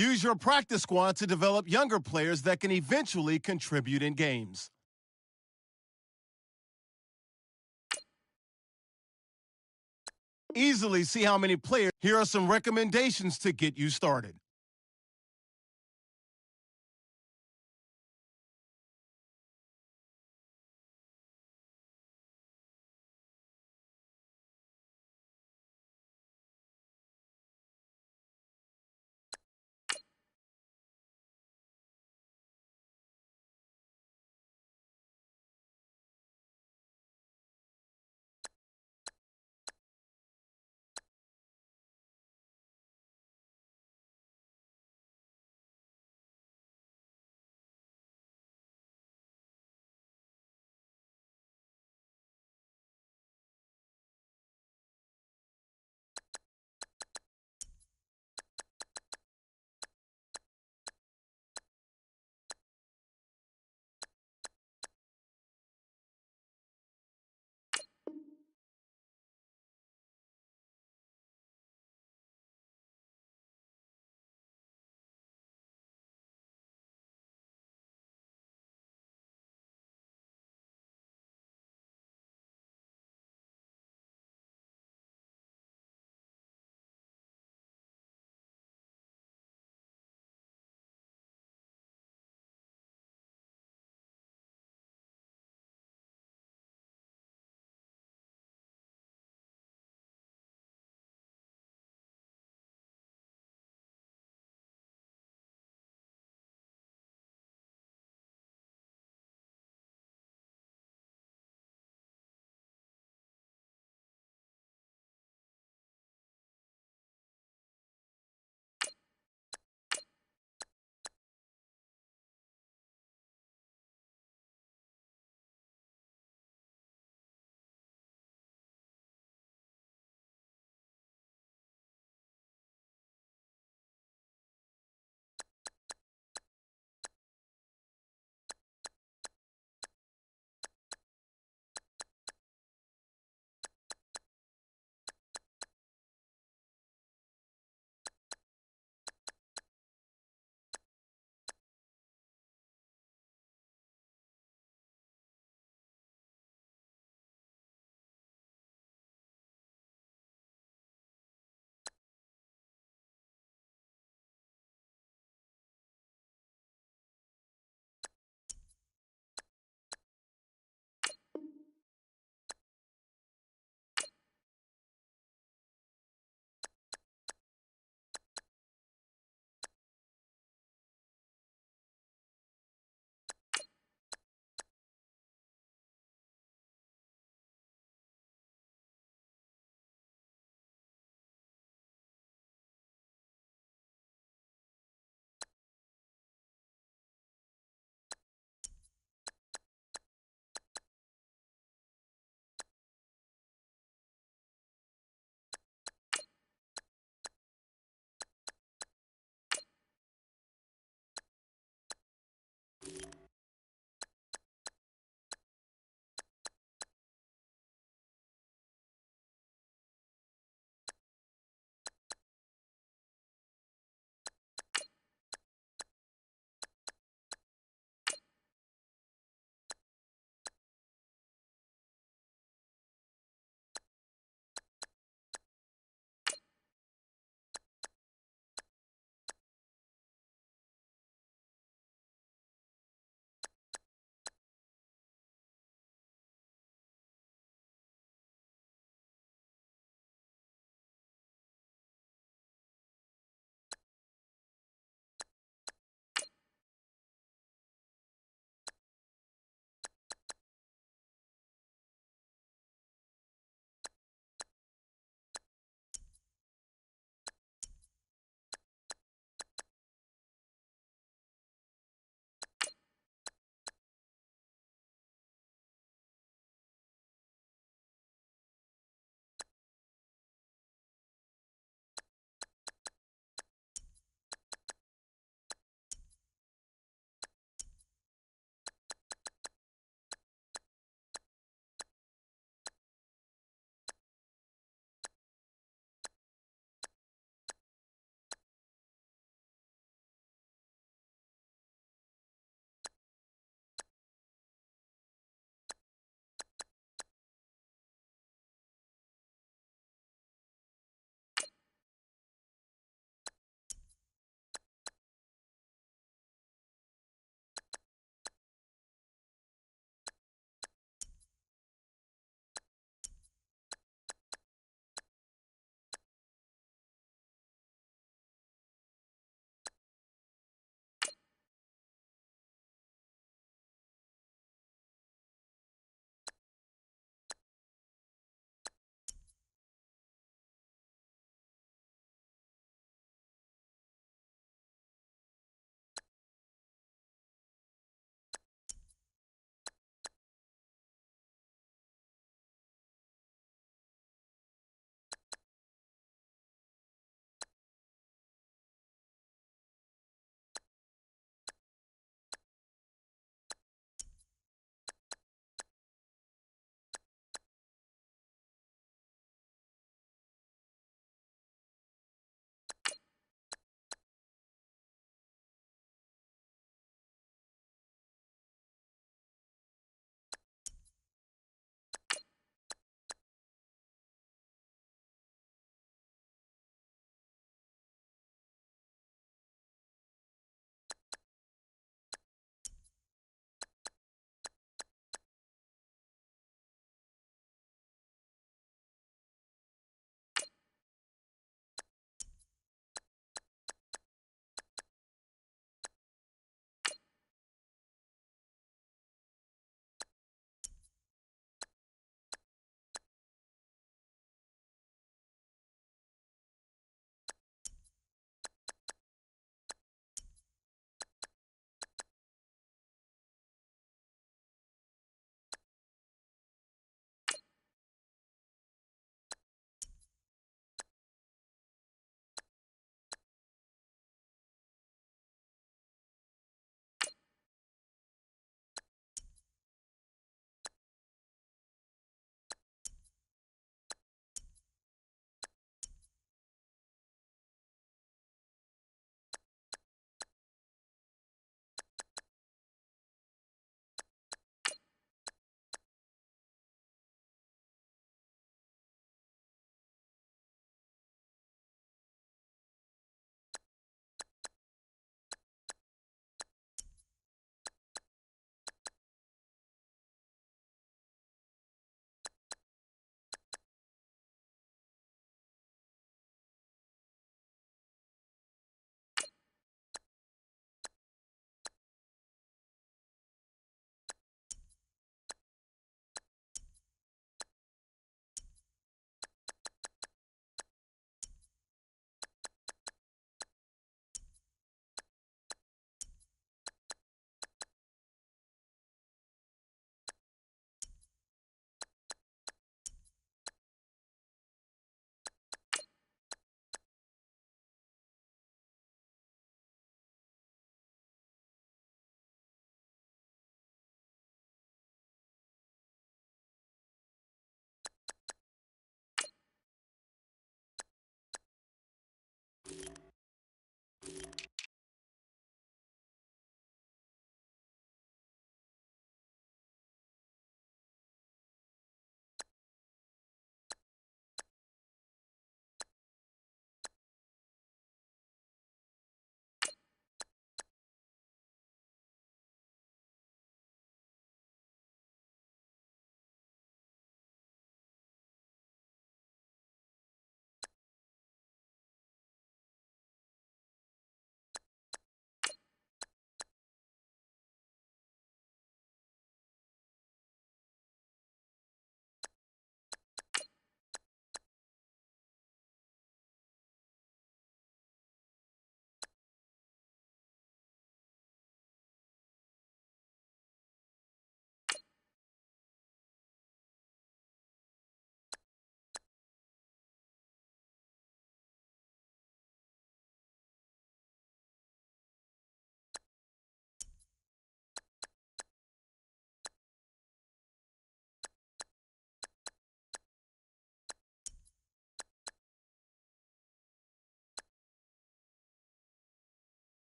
Use your practice squad to develop younger players that can eventually contribute in games. Easily see how many players. Here are some recommendations to get you started.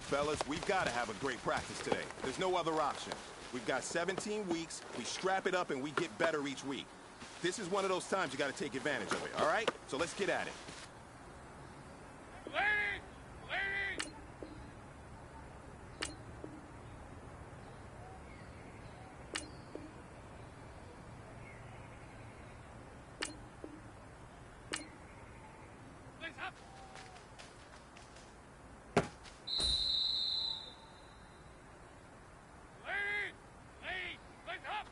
Fellas, we've got to have a great practice today. There's no other option. We've got 17 weeks, we strap it up and we get better each week. This is one of those times you got to take advantage of it, all right? So let's get at it. Ladies! Ladies! Legs up! Ladies! Ladies! Legs up!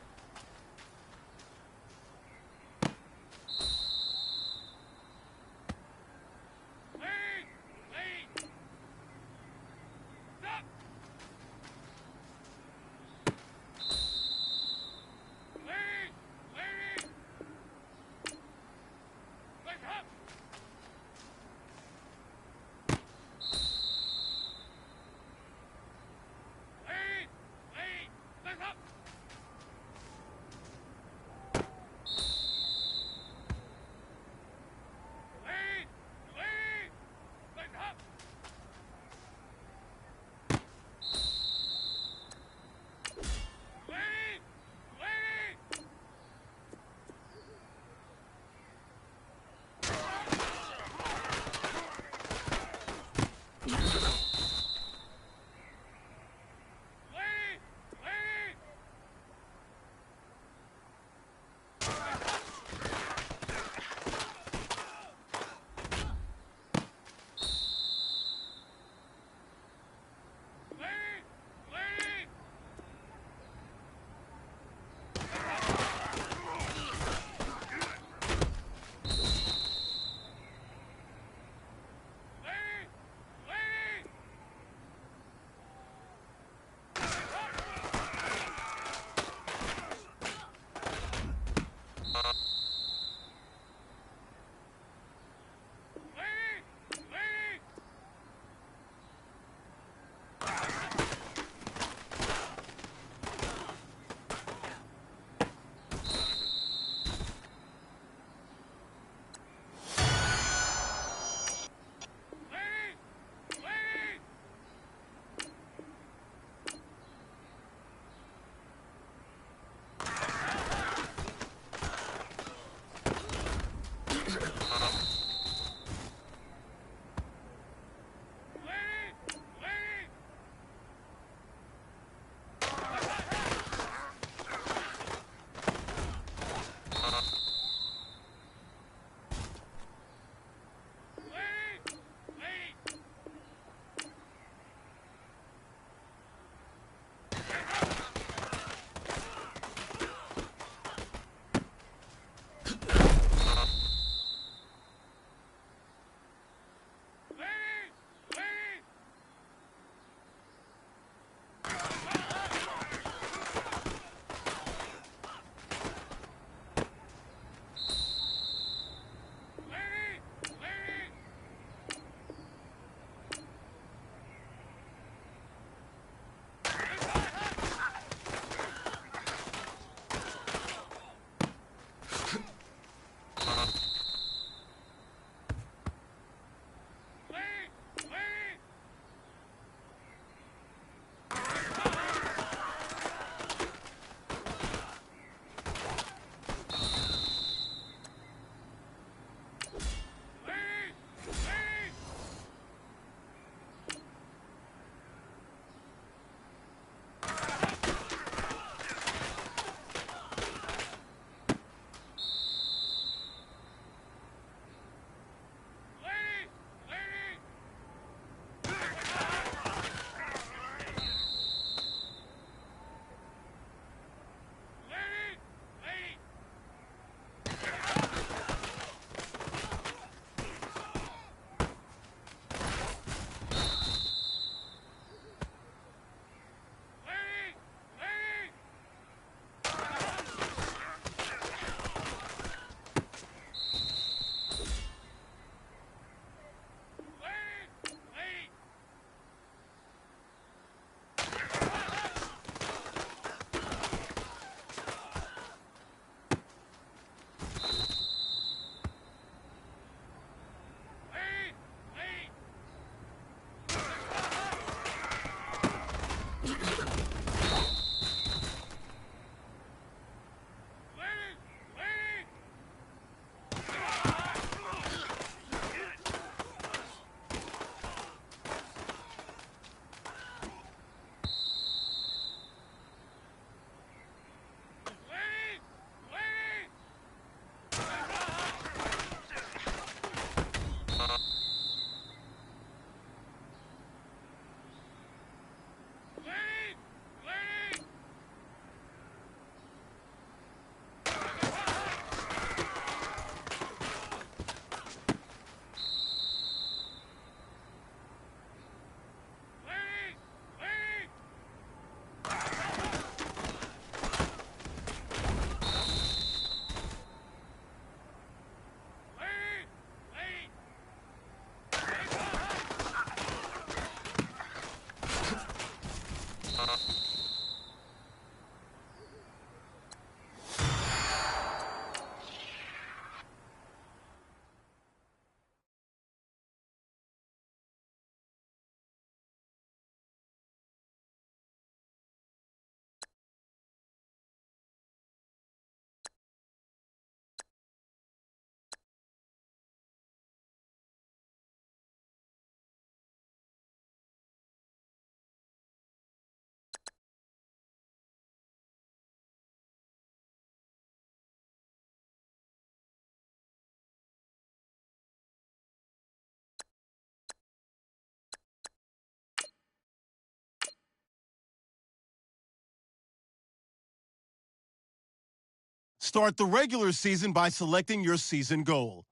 Start the regular season by selecting your season goal.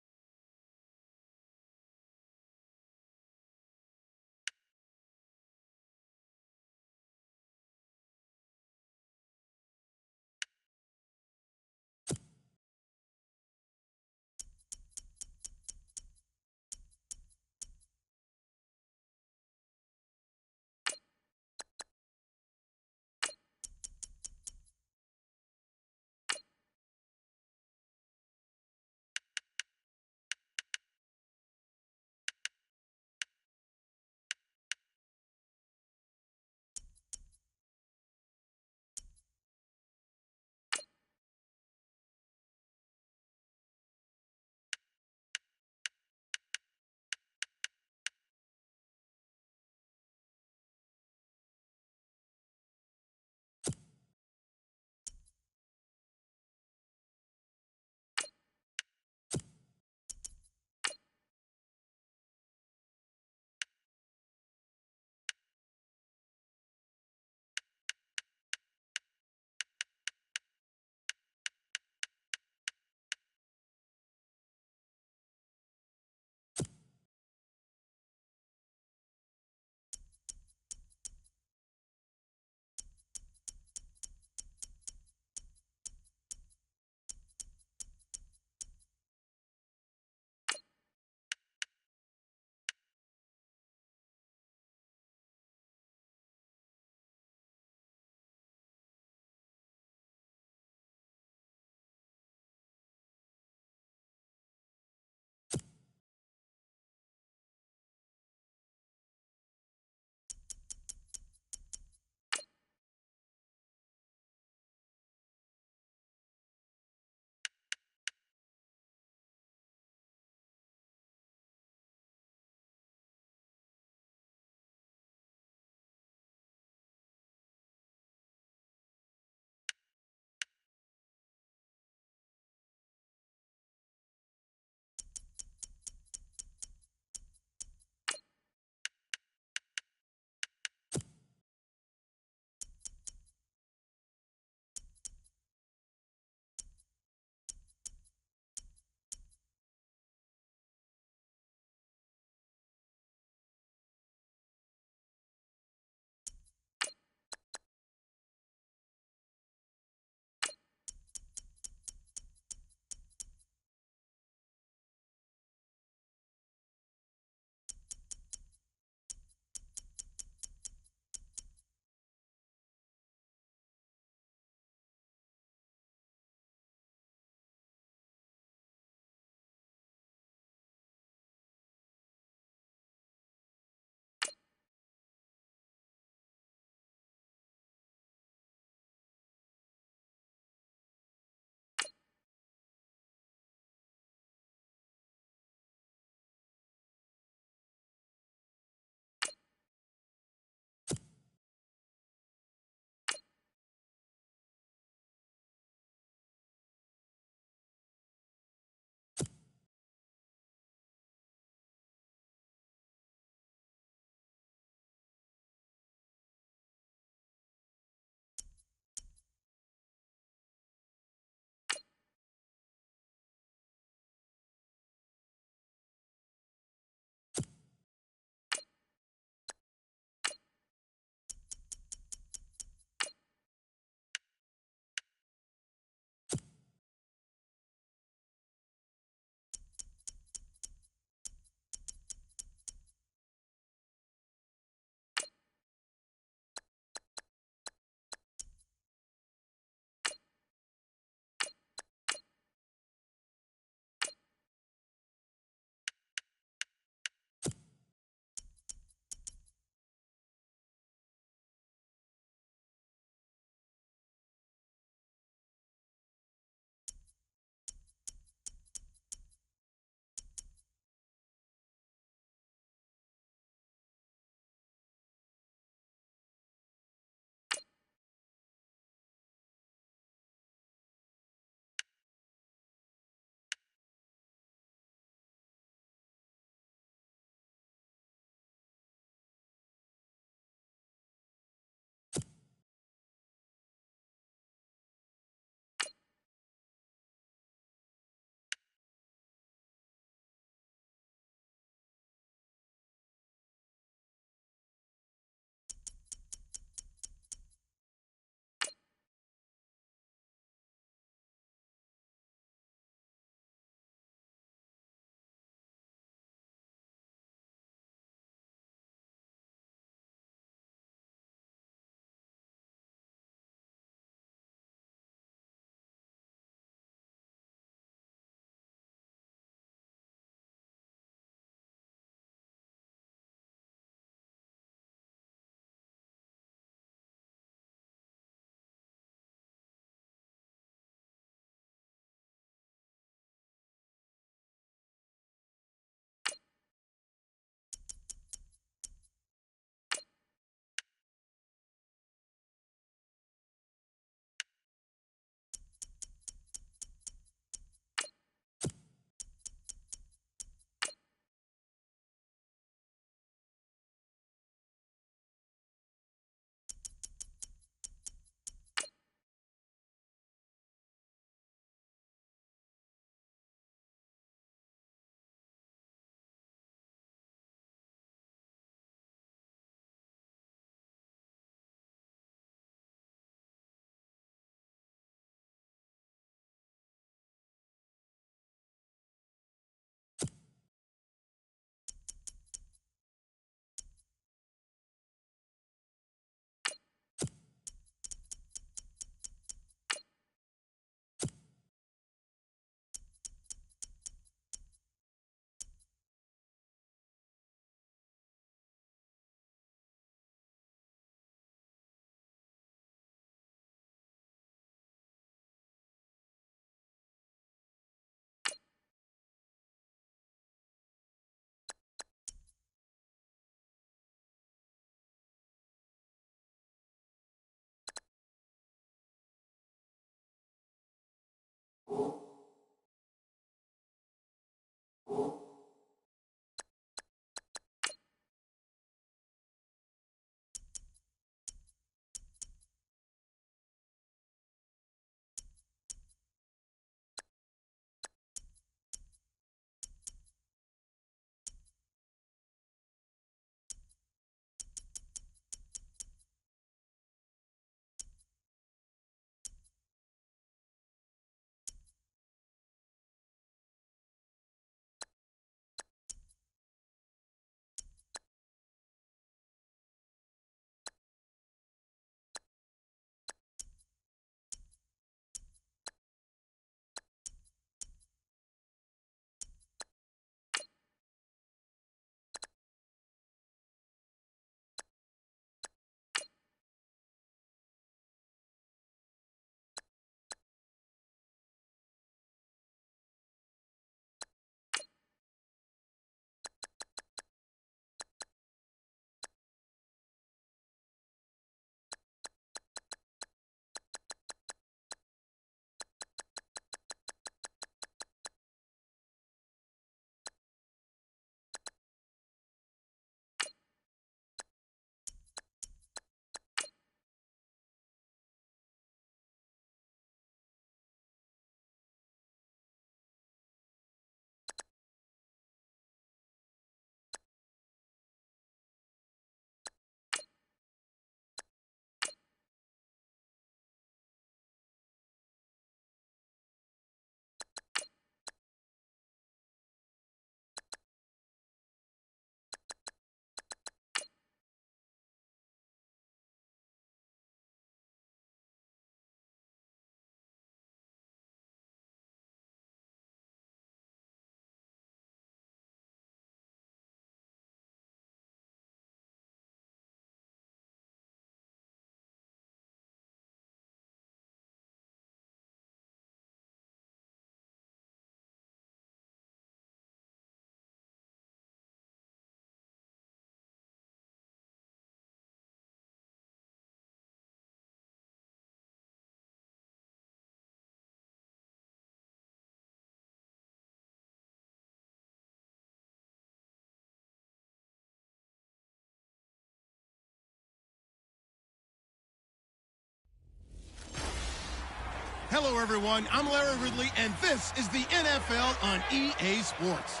Hello, everyone. I'm Larry Ridley, and this is the NFL on EA Sports.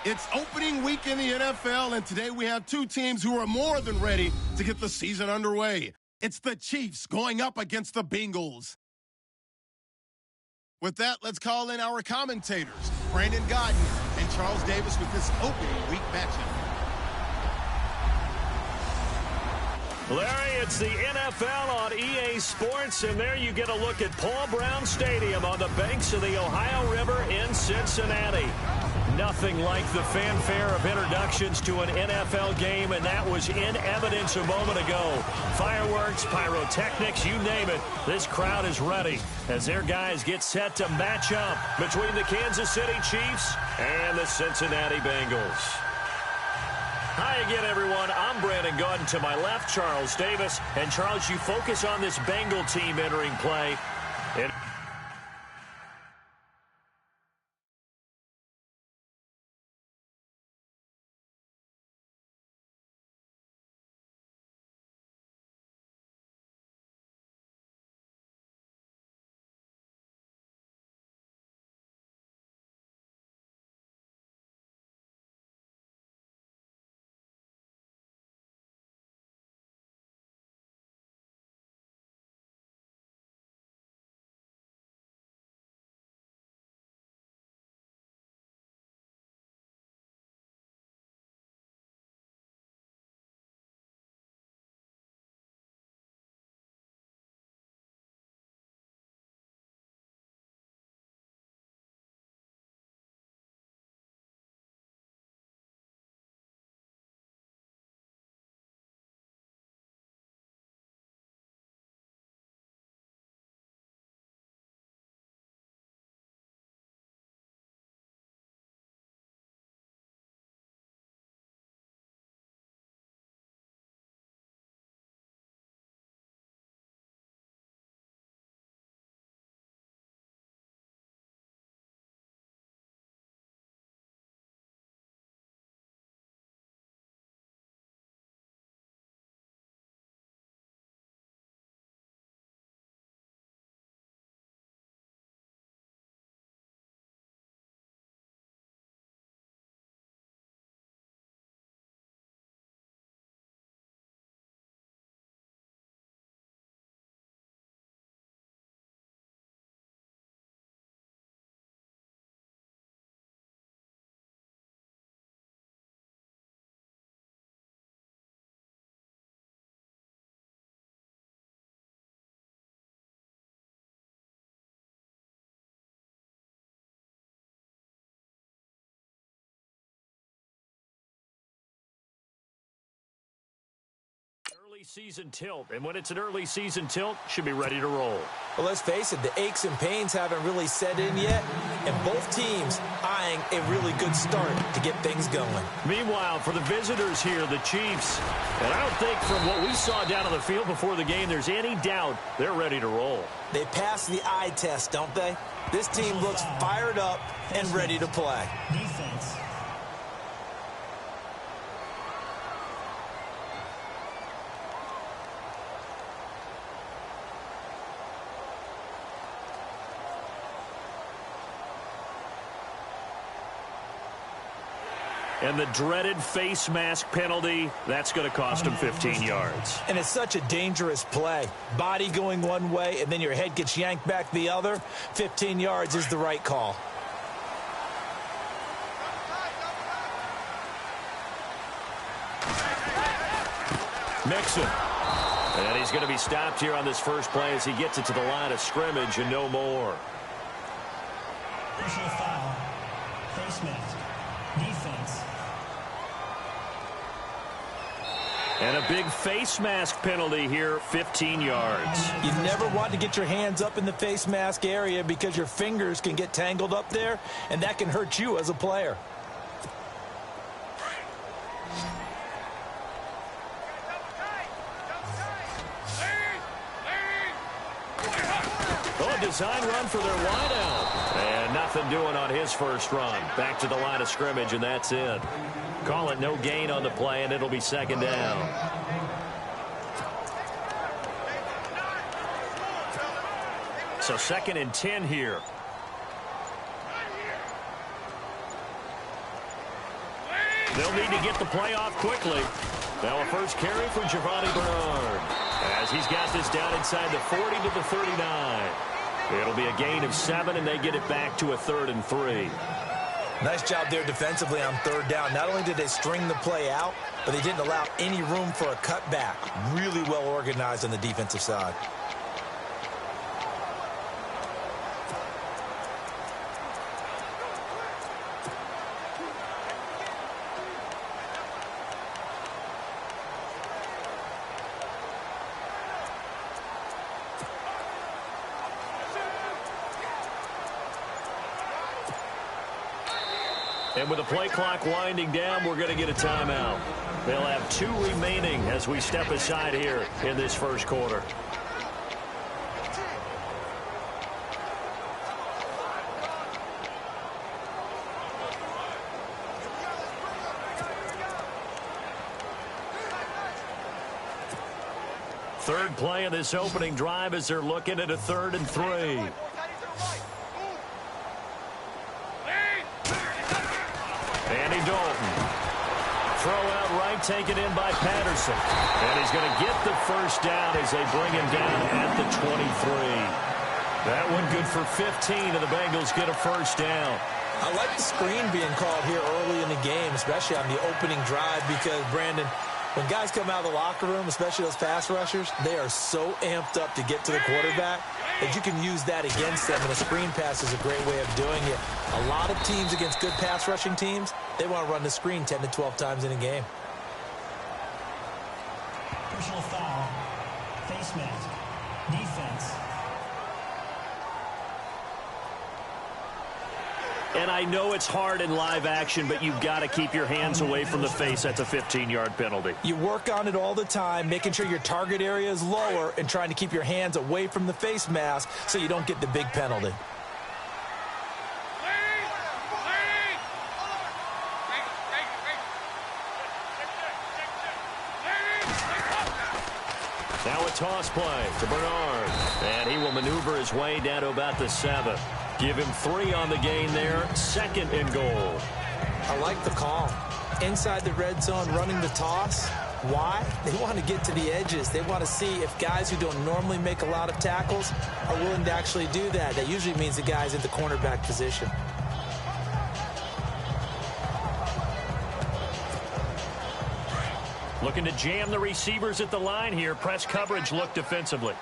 It's opening week in the NFL, and today we have two teams who are more than ready to get the season underway. It's the Chiefs going up against the Bengals. With that, let's call in our commentators, Brandon Godden and Charles Davis, with this opening week matchup. Larry, it's the NFL on EA Sports, and there you get a look at Paul Brown Stadium on the banks of the Ohio River in Cincinnati. Nothing like the fanfare of introductions to an NFL game, and that was in evidence a moment ago. Fireworks, pyrotechnics, you name it. This crowd is ready as their guys get set to match up between the Kansas City Chiefs and the Cincinnati Bengals. Hi again, everyone. I'm Brandon Godden. To my left, Charles Davis. And, Charles, you focus on this Bengal team entering play. Early season tilt, and when it's an early season tilt, should be ready to roll. Well, let's face it, the aches and pains haven't really set in yet, and both teams eyeing a really good start to get things going. Meanwhile, for the visitors here, the Chiefs, and I don't think from what we saw down on the field before the game, there's any doubt they're ready to roll. They passed the eye test, don't they? This team looks fired up and ready to play. Defense. And the dreaded face mask penalty, that's going to cost him 15 yards. And it's such a dangerous play. Body going one way, and then your head gets yanked back the other. 15 yards is the right call. Mixon. And he's going to be stopped here on this first play as he gets it to the line of scrimmage and no more. Personal foul. Face mask. Defense. And a big face mask penalty here, 15 yards. You never want to get your hands up in the face mask area because your fingers can get tangled up there, and that can hurt you as a player. Oh, a design run for their wideout. And nothing doing on his first run. Back to the line of scrimmage, and that's it. Call it no gain on the play, and it'll be second down. So 2nd and 10 here. They'll need to get the play off quickly. Now a first carry for Giovanni Bernard, as he's got this down inside the 40 to the 39. It'll be a gain of 7, and they get it back to a 3rd and 3. Nice job there defensively on 3rd down. Not only did they string the play out, but they didn't allow any room for a cutback. Really well organized on the defensive side. And with the play clock winding down, we're going to get a timeout. They'll have 2 remaining as we step aside here in this first quarter. Third play of this opening drive as they're looking at a 3rd and 3. Andy Dalton. Throw out right, taken in by Patterson. And he's going to get the first down as they bring him down at the 23. That one good for 15, and the Bengals get a first down. I like the screen being called here early in the game, especially on the opening drive, because, Brandon, when guys come out of the locker room, especially those pass rushers, they are so amped up to get to the quarterback that you can use that against them, and a screen pass is a great way of doing it. A lot of teams against good pass rushing teams, they want to run the screen 10 to 12 times in a game. Personal foul. Face mask. Defense. And I know it's hard in live action, but you've got to keep your hands away from the face. That's a 15-yard penalty. You work on it all the time, making sure your target area is lower and trying to keep your hands away from the face mask so you don't get the big penalty. Now a toss play to Bernard, and he will maneuver his way down to about the 7. Give him 3 on the gain there. 2nd and goal. I like the call. Inside the red zone, running the toss. Why? They want to get to the edges. They want to see if guys who don't normally make a lot of tackles are willing to actually do that. That usually means the guy's in the cornerback position. Looking to jam the receivers at the line here. Press coverage look defensively.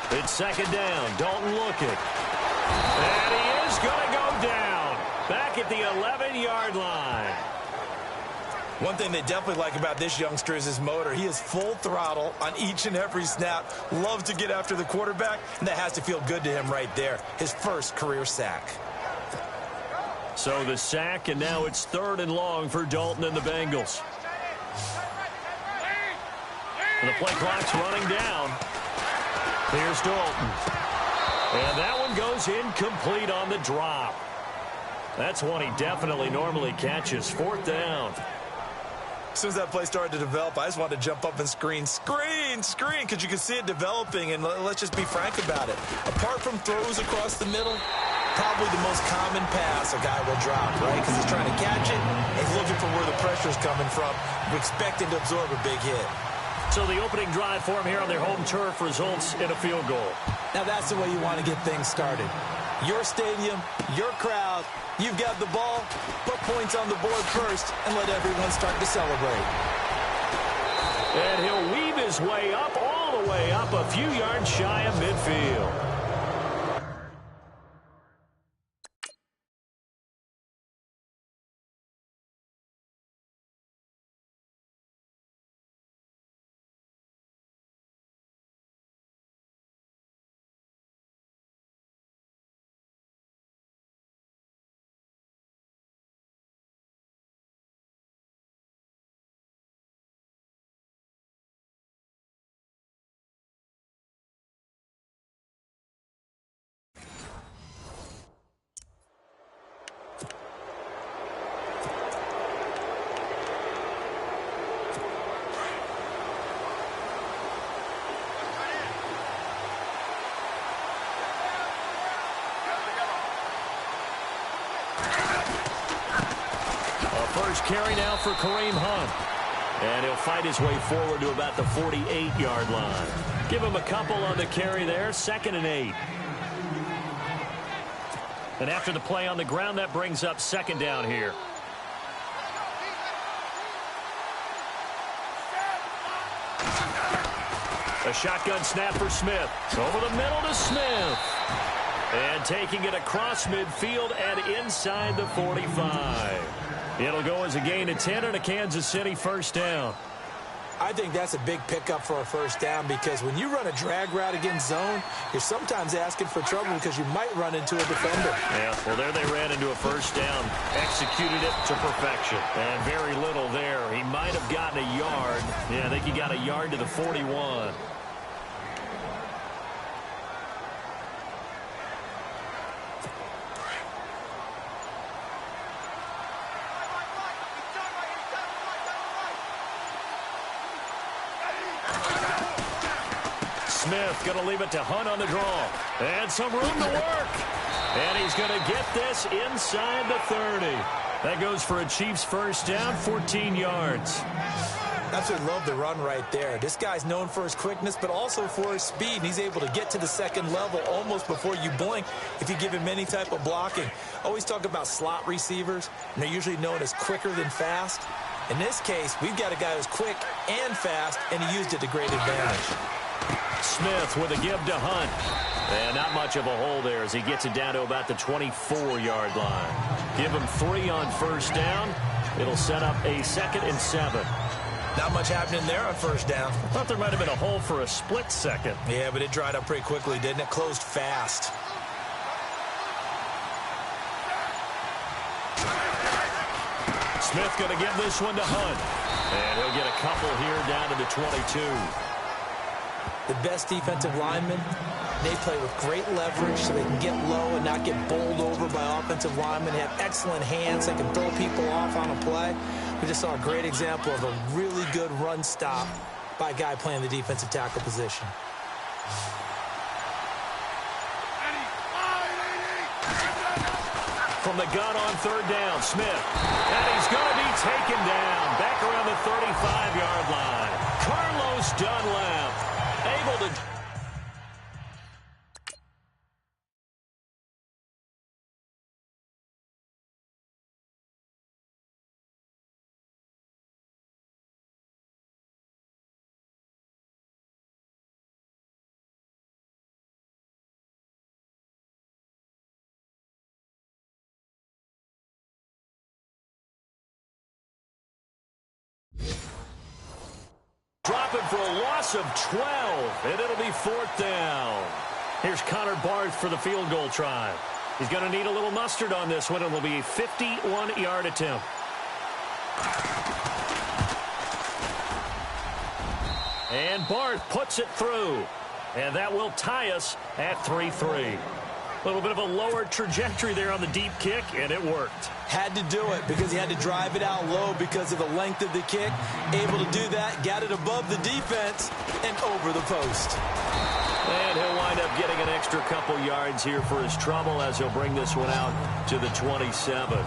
It's 2nd down. Dalton looking. And he is going to go down. Back at the 11-yard line. One thing they definitely like about this youngster is his motor. He is full throttle on each and every snap. Loves to get after the quarterback, and that has to feel good to him right there. His first career sack. So the sack, and now it's 3rd and long for Dalton and the Bengals. And the play clock's running down. Here's Dalton. And that one goes incomplete on the drop. That's one he definitely normally catches. 4th down. As soon as that play started to develop, I just wanted to jump up and screen, because you can see it developing, and let's just be frank about it. Apart from throws across the middle, probably the most common pass a guy will drop, right? Because he's trying to catch it, and he's looking for where the pressure's coming from, expecting to absorb a big hit. So the opening drive for him here on their home turf results in a field goal. Now that's the way you want to get things started. Your stadium, your crowd, you've got the ball, put points on the board first, and let everyone start to celebrate. And he'll weave his way up, all the way up, a few yards shy of midfield. first carry now for Kareem Hunt. And he'll fight his way forward to about the 48-yard line. Give him a couple on the carry there, 2nd and 8. And after the play on the ground, that brings up 2nd down here. A shotgun snap for Smith. Over the middle to Smith. And taking it across midfield and inside the 45. It'll go as a gain of 10 and a Kansas City first down. I think that's a big pickup for a first down because when you run a drag route against zone, you're sometimes asking for trouble because you might run into a defender. Yeah, well, there they ran into a first down. Executed it to perfection. And very little there. He might have gotten a yard. Yeah, I think he got a yard to the 41. Smith going to leave it to Hunt on the draw. And some room to work. And he's going to get this inside the 30. That goes for a Chiefs first down, 14 yards. Absolutely love the run right there. This guy's known for his quickness, but also for his speed. And he's able to get to the second level almost before you blink if you give him any type of blocking. Always talk about slot receivers, and they're usually known as quicker than fast. In this case, we've got a guy who's quick and fast, and he used it to great advantage. Smith with a give to Hunt. And not much of a hole there as he gets it down to about the 24-yard line. Give him 3 on first down. It'll set up a 2nd and 7. Not much happening there on first down. I thought there might have been a hole for a split second. Yeah, but it dried up pretty quickly, didn't it? Closed fast. Smith going to give this one to Hunt. And he'll get a couple here down to the 22. The best defensive linemen, they play with great leverage so they can get low and not get bowled over by offensive linemen. They have excellent hands. They can throw people off on a play. We just saw a great example of a really good run stop by a guy playing the defensive tackle position. From the gun on third down, Smith. And he's going to be taken down back around the 35-yard line. Carlos Dunlap able to... Dropping for a loss of 12, and it'll be 4th down. Here's Connor Barth for the field goal try. He's going to need a little mustard on this one. It'll be a 51-yard attempt. And Barth puts it through, and that will tie us at 3-3. A little bit of a lower trajectory there on the deep kick, and it worked. Had to do it because he had to drive it out low because of the length of the kick. Able to do that, got it above the defense, and over the post. And he'll wind up getting an extra couple yards here for his trouble as he'll bring this one out to the 27.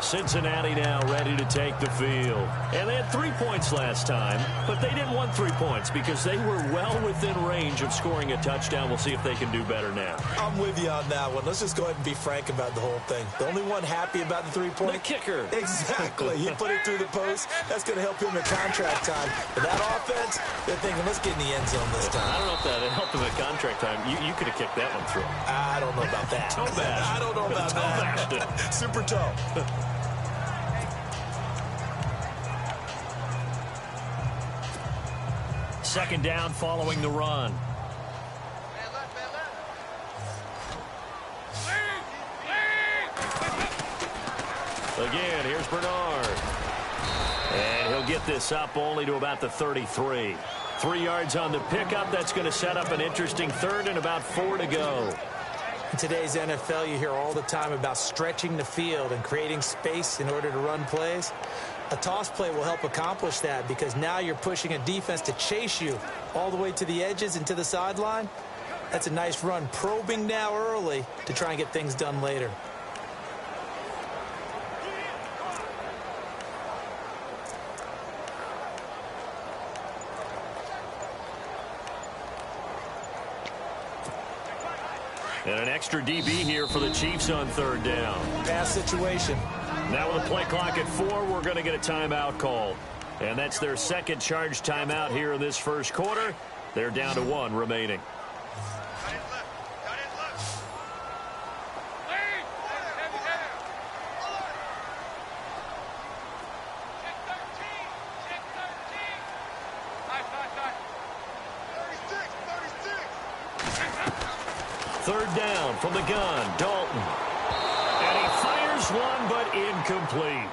Cincinnati now ready to take the field. And they had 3 points last time, but they didn't want 3 points because they were well within range of scoring a touchdown. We'll see if they can do better now. I'm with you on that one. Let's just go ahead and be frank about the whole thing. The only one happy about the 3-point? The kicker. Exactly. He put it through the post. That's going to help him in contract time. But that offense, they're thinking, let's get in the end zone this time. I don't know if that helped him at contract time. You could have kicked that one through. I don't know about that. Toe bash. I don't know about that. Super toe. Second down following the run. Again, here's Bernard. And he'll get this up only to about the 33. 3 yards on the pickup. That's going to set up an interesting third and about 4 to go. In today's NFL, you hear all the time about stretching the field and creating space in order to run plays. A toss play will help accomplish that because now you're pushing a defense to chase you all the way to the edges and to the sideline. That's a nice run, probing now early to try and get things done later. And an extra DB here for the Chiefs on third down. Pass situation. Now with the play clock at 4, we're going to get a timeout called. And that's their second charge timeout here in this first quarter. They're down to 1 remaining. Third down from the gun, Dalton. And he fires one, but incomplete.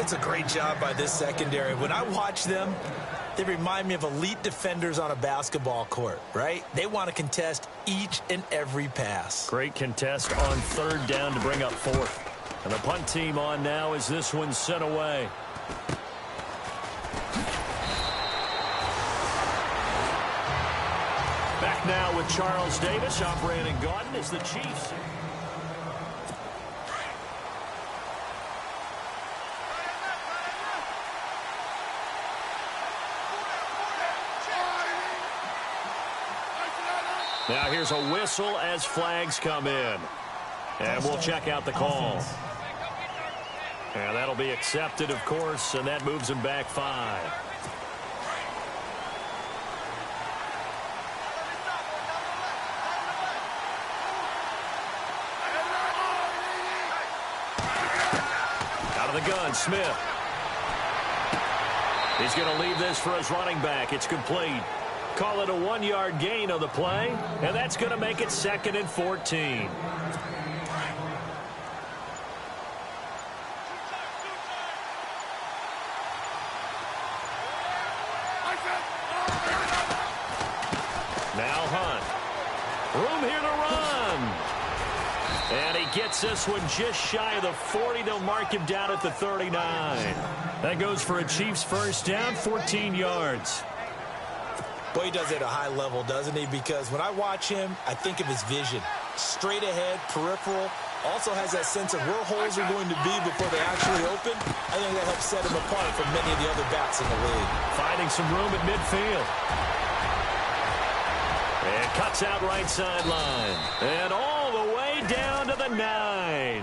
It's a great job by this secondary. When I watch them, they remind me of elite defenders on a basketball court, right? They want to contest each and every pass. Great contest on third down to bring up 4th. And the punt team on now as this one's sent away. Back now with Charles Davis. I'm Brandon Gaudin as the Chiefs. Now here's a whistle as flags come in. And we'll check out the call. And that'll be accepted, of course, and that moves him back 5. Out of the gun, Smith. He's going to leave this for his running back. It's complete. Call it a 1-yard gain on the play, and that's going to make it 2nd and 14. Now Hunt. Room here to run. And he gets this one just shy of the 40. They'll mark him down at the 39. That goes for a Chiefs first down, 14 yards. Boy, he does it at a high level, doesn't he? Because when I watch him, I think of his vision. Straight ahead, peripheral. Also has that sense of where holes are going to be before they actually open. I think that helps set him apart from many of the other backs in the league. Finding some room at midfield. And cuts out right sideline. And all the way down to the 9.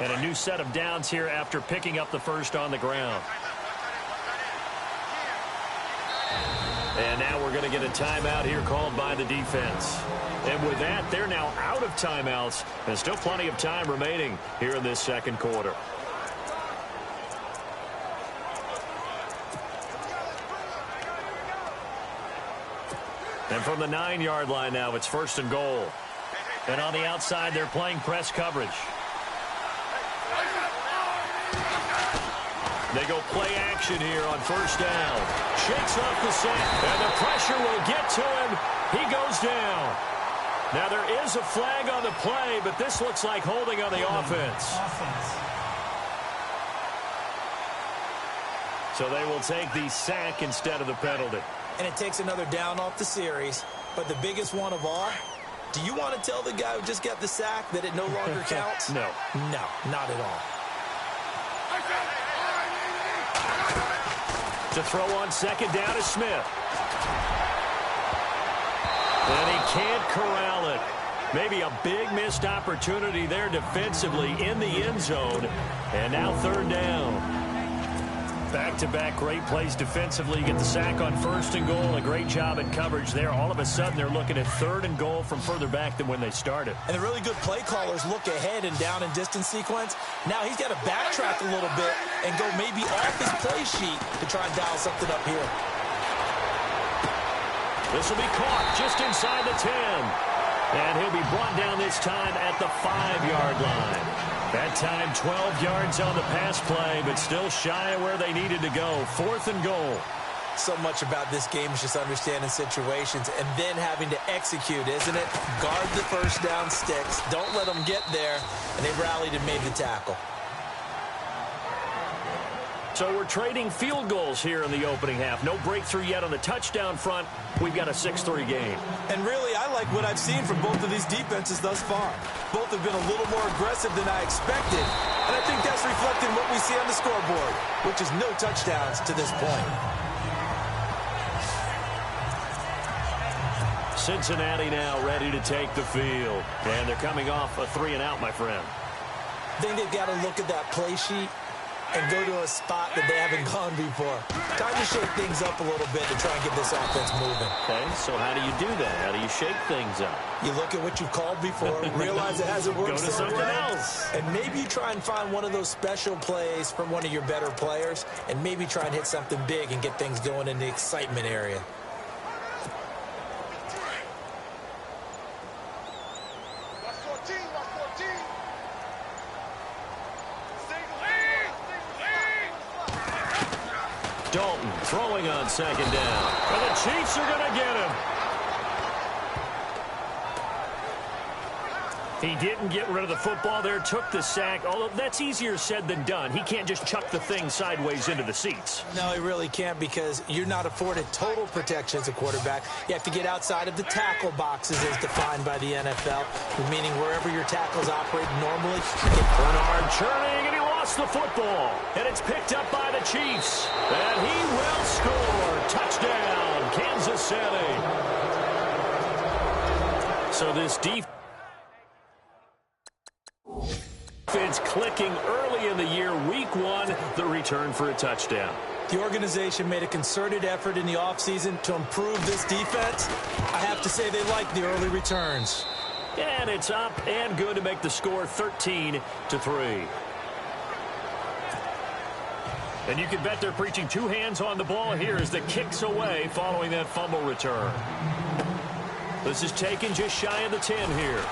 And a new set of downs here after picking up the first on the ground. And now we're going to get a timeout here called by the defense. And with that, they're now out of timeouts. And still plenty of time remaining here in this second quarter. And from the 9-yard line now, it's 1st and goal. And on the outside, they're playing press coverage. They go play action here on 1st down. Shakes off the sack, and the pressure will get to him. He goes down. Now there is a flag on the play, but this looks like holding on the offense. So they will take the sack instead of the penalty. And it takes another down off the series. But the biggest one of all, do you want to tell the guy who just got the sack that it no longer counts? No. No, not at all. To throw on 2nd down is Smith. And he can't corral it. Maybe a big missed opportunity there defensively in the end zone. And now 3rd down. Back-to-back great plays defensively. You get the sack on 1st and goal. A great job in coverage there. All of a sudden, they're looking at 3rd and goal from further back than when they started. And the really good play callers look ahead and down and distance sequence. Now he's got to backtrack a little bit and go maybe off his play sheet to try and dial something up here. This will be caught just inside the 10. And he'll be brought down this time at the 5-yard line. That time 12 yards on the pass play, but still shy of where they needed to go. 4th and goal. So much about this game is just understanding situations and then having to execute, isn't it? Guard the 1st down sticks. Don't let them get there. And they rallied and made the tackle. So we're trading field goals here in the opening half. No breakthrough yet on the touchdown front. We've got a 6-3 game. And really, I like what I've seen from both of these defenses thus far. Both have been a little more aggressive than I expected. And I think that's reflected in what we see on the scoreboard, which is no touchdowns to this point. Cincinnati now ready to take the field. And they're coming off a 3-and-out, my friend. I think they've got to look at that play sheet and go to a spot that they haven't gone before. Time to shake things up a little bit to try and get this offense moving. Okay, so how do you do that? How do you shake things up? You look at what you've called before, realize it hasn't worked. Go to something else. And maybe you try and find one of those special plays from one of your better players, and maybe try and hit something big and get things going in the excitement area. Dalton throwing on second down. And the Chiefs are going to get him. He didn't get rid of the football there, took the sack, although that's easier said than done. He can't just chuck the thing sideways into the seats. No, he really can't, because you're not afforded total protection as a quarterback. You have to get outside of the tackle boxes as defined by the NFL, meaning wherever your tackles operate normally. Bernard churning, and he lost the football. And it's picked up by the Chiefs. And he will score. Touchdown, Kansas City. So this defense clicking early in the year. Week 1, the return for a touchdown. The organization made a concerted effort in the offseason to improve this defense. I have to say they like the early returns. And it's up and good to make the score 13-3. And you can bet they're preaching 2 hands on the ball here as the kick's away following that fumble return. This is taken just shy of the 10 here.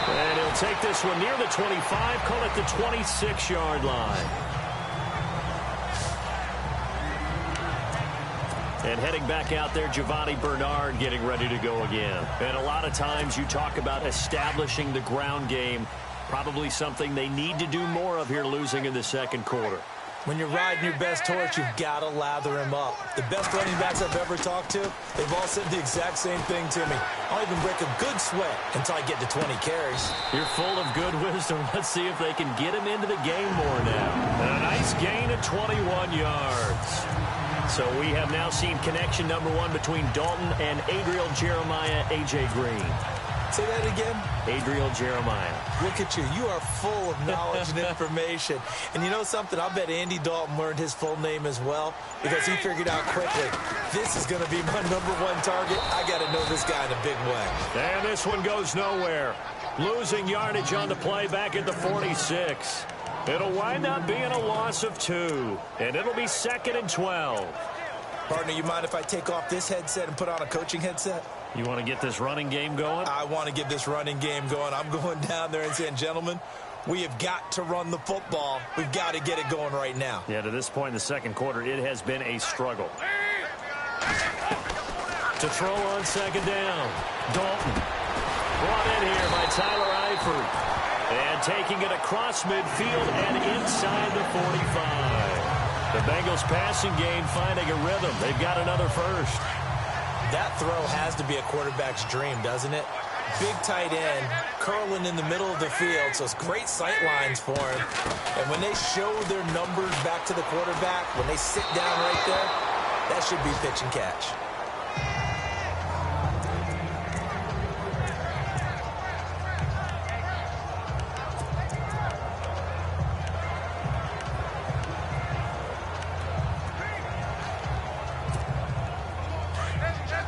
And he'll take this one near the 25, call it the 26-yard line. And heading back out there, Giovanni Bernard getting ready to go again. And a lot of times you talk about establishing the ground game, probably something they need to do more of here, losing in the second quarter. When you're riding your best horse, you've got to lather him up. The best running backs I've ever talked to, they've all said the exact same thing to me. I'll even break a good sweat until I get to 20 carries. You're full of good wisdom. Let's see if they can get him into the game more now. And a nice gain of 21 yards. So we have now seen connection number 1 between Dalton and Adriel Jeremiah, A.J. Green. Say that again? Adriel Jeremiah. Look at you. You are full of knowledge and information. And you know something? I bet Andy Dalton learned his full name as well, because he figured out quickly, this is going to be my number 1 target. I got to know this guy in a big way. And this one goes nowhere. Losing yardage on the play back at the 46. It'll wind up being a loss of 2. And it'll be 2nd and 12. Partner, you mind if I take off this headset and put on a coaching headset? You want to get this running game going? I want to get this running game going. I'm going down there and saying, gentlemen, we have got to run the football. We've got to get it going right now. Yeah, to this point in the second quarter, it has been a struggle. To throw on second down. Dalton. Brought in here by Tyler Eifert. And taking it across midfield and inside the 45. The Bengals passing game finding a rhythm. They've got another first. That throw has to be a quarterback's dream, doesn't it? Big tight end, curling in the middle of the field, so it's great sight lines for him. And when they show their numbers back to the quarterback, when they sit down right there, that should be pitch and catch.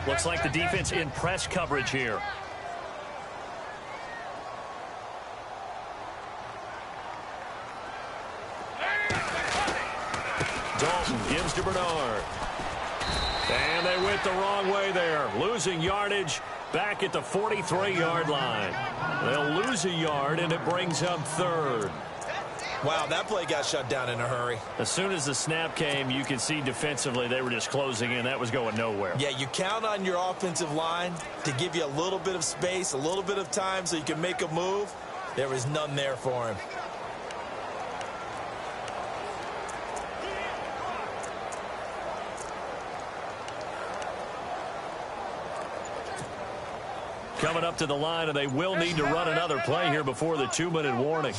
Looks like the defense in press coverage here. Dalton gives to Bernard. And they went the wrong way there. Losing yardage back at the 43-yard line. They'll lose a yard, and it brings up 3rd. Wow, that play got shut down in a hurry. As soon as the snap came, you could see defensively they were just closing in. That was going nowhere. Yeah, you count on your offensive line to give you a little bit of space, a little bit of time so you can make a move. There was none there for him. coming up to the line, and they will need to run another play here before the 2-minute warning.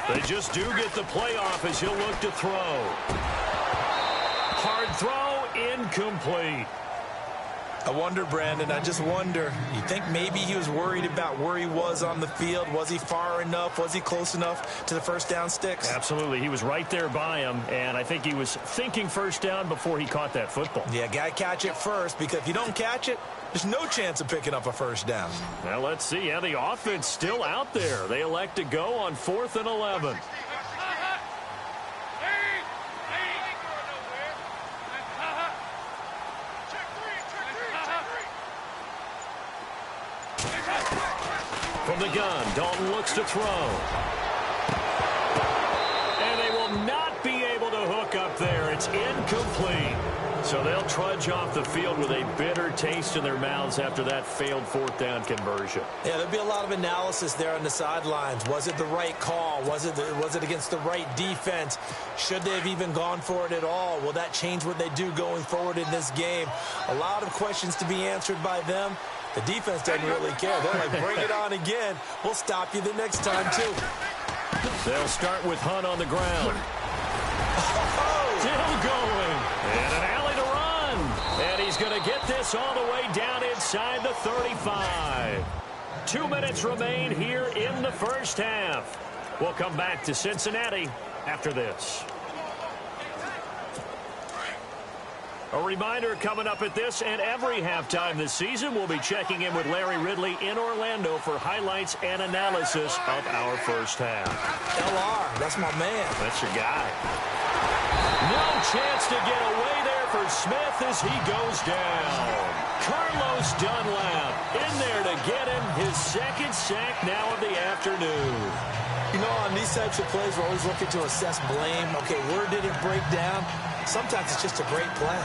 They just do get the play off as he'll look to throw. Hard throw, incomplete. I wonder, Brandon, I just wonder, you think maybe he was worried about where he was on the field? Was he far enough? Was he close enough to the first down sticks? Absolutely. He was right there by him, and I think he was thinking first down before he caught that football. Yeah, got to catch it first, because if you don't catch it, there's no chance of picking up a first down. Well, let's see. Yeah, the offense still out there. They elect to go on 4th and 11. From the gun, Dalton looks to throw. And they will not be able to hook up there. It's incomplete. So they'll trudge off the field with a bitter taste in their mouths after that failed 4th down conversion. Yeah, there'll be a lot of analysis there on the sidelines. Was it the right call? Was it against the right defense? Should they have even gone for it at all? Will that change what they do going forward in this game? A lot of questions to be answered by them. The defense doesn't really care. They're like, bring it on again. We'll stop you the next time, too. They'll start with Hunt on the ground. Still going. And an alley to run. And he's going to get this all the way down inside the 35. 2 minutes remain here in the first half. We'll come back to Cincinnati after this. A reminder coming up at this and every halftime this season, we'll be checking in with Larry Ridley in Orlando for highlights and analysis of our first half. LR, that's my man. That's your guy. No chance to get away there for Smith as he goes down. Carlos Dunlap in there to get him his second sack now of the afternoon. You know, on these types of plays, we're always looking to assess blame. Okay, where did it break down? Sometimes it's just a great play.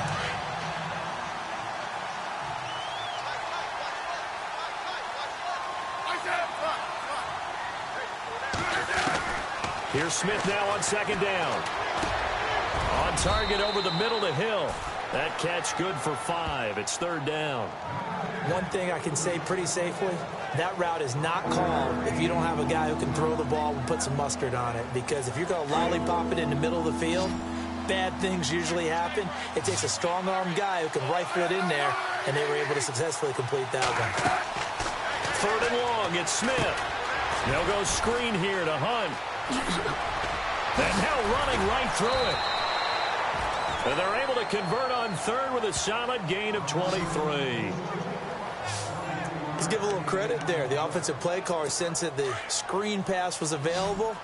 Here's Smith now on 2nd down. On target over the middle to Hill. That catch good for 5. It's 3rd down. One thing I can say pretty safely, that route is not called if you don't have a guy who can throw the ball and put some mustard on it. Because if you're going to lollipop it in the middle of the field, bad things usually happen. It takes a strong-armed guy who can rifle it in there, and they were able to successfully complete that one. 3rd and long, it's Smith. They'll go screen here to Hunt. And now running right through it. And they're able to convert on 3rd with a solid gain of 23. Let's give a little credit there. The offensive play caller sensed that the screen pass was available.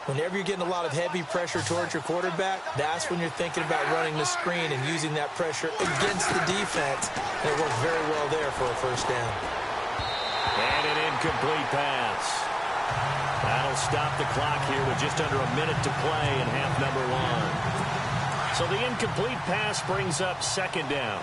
Whenever you're getting a lot of heavy pressure towards your quarterback, that's when you're thinking about running the screen and using that pressure against the defense. And it worked very well there for a first down. And an incomplete pass. That'll stop the clock here with just under a minute to play in half number 1. So the incomplete pass brings up 2nd down.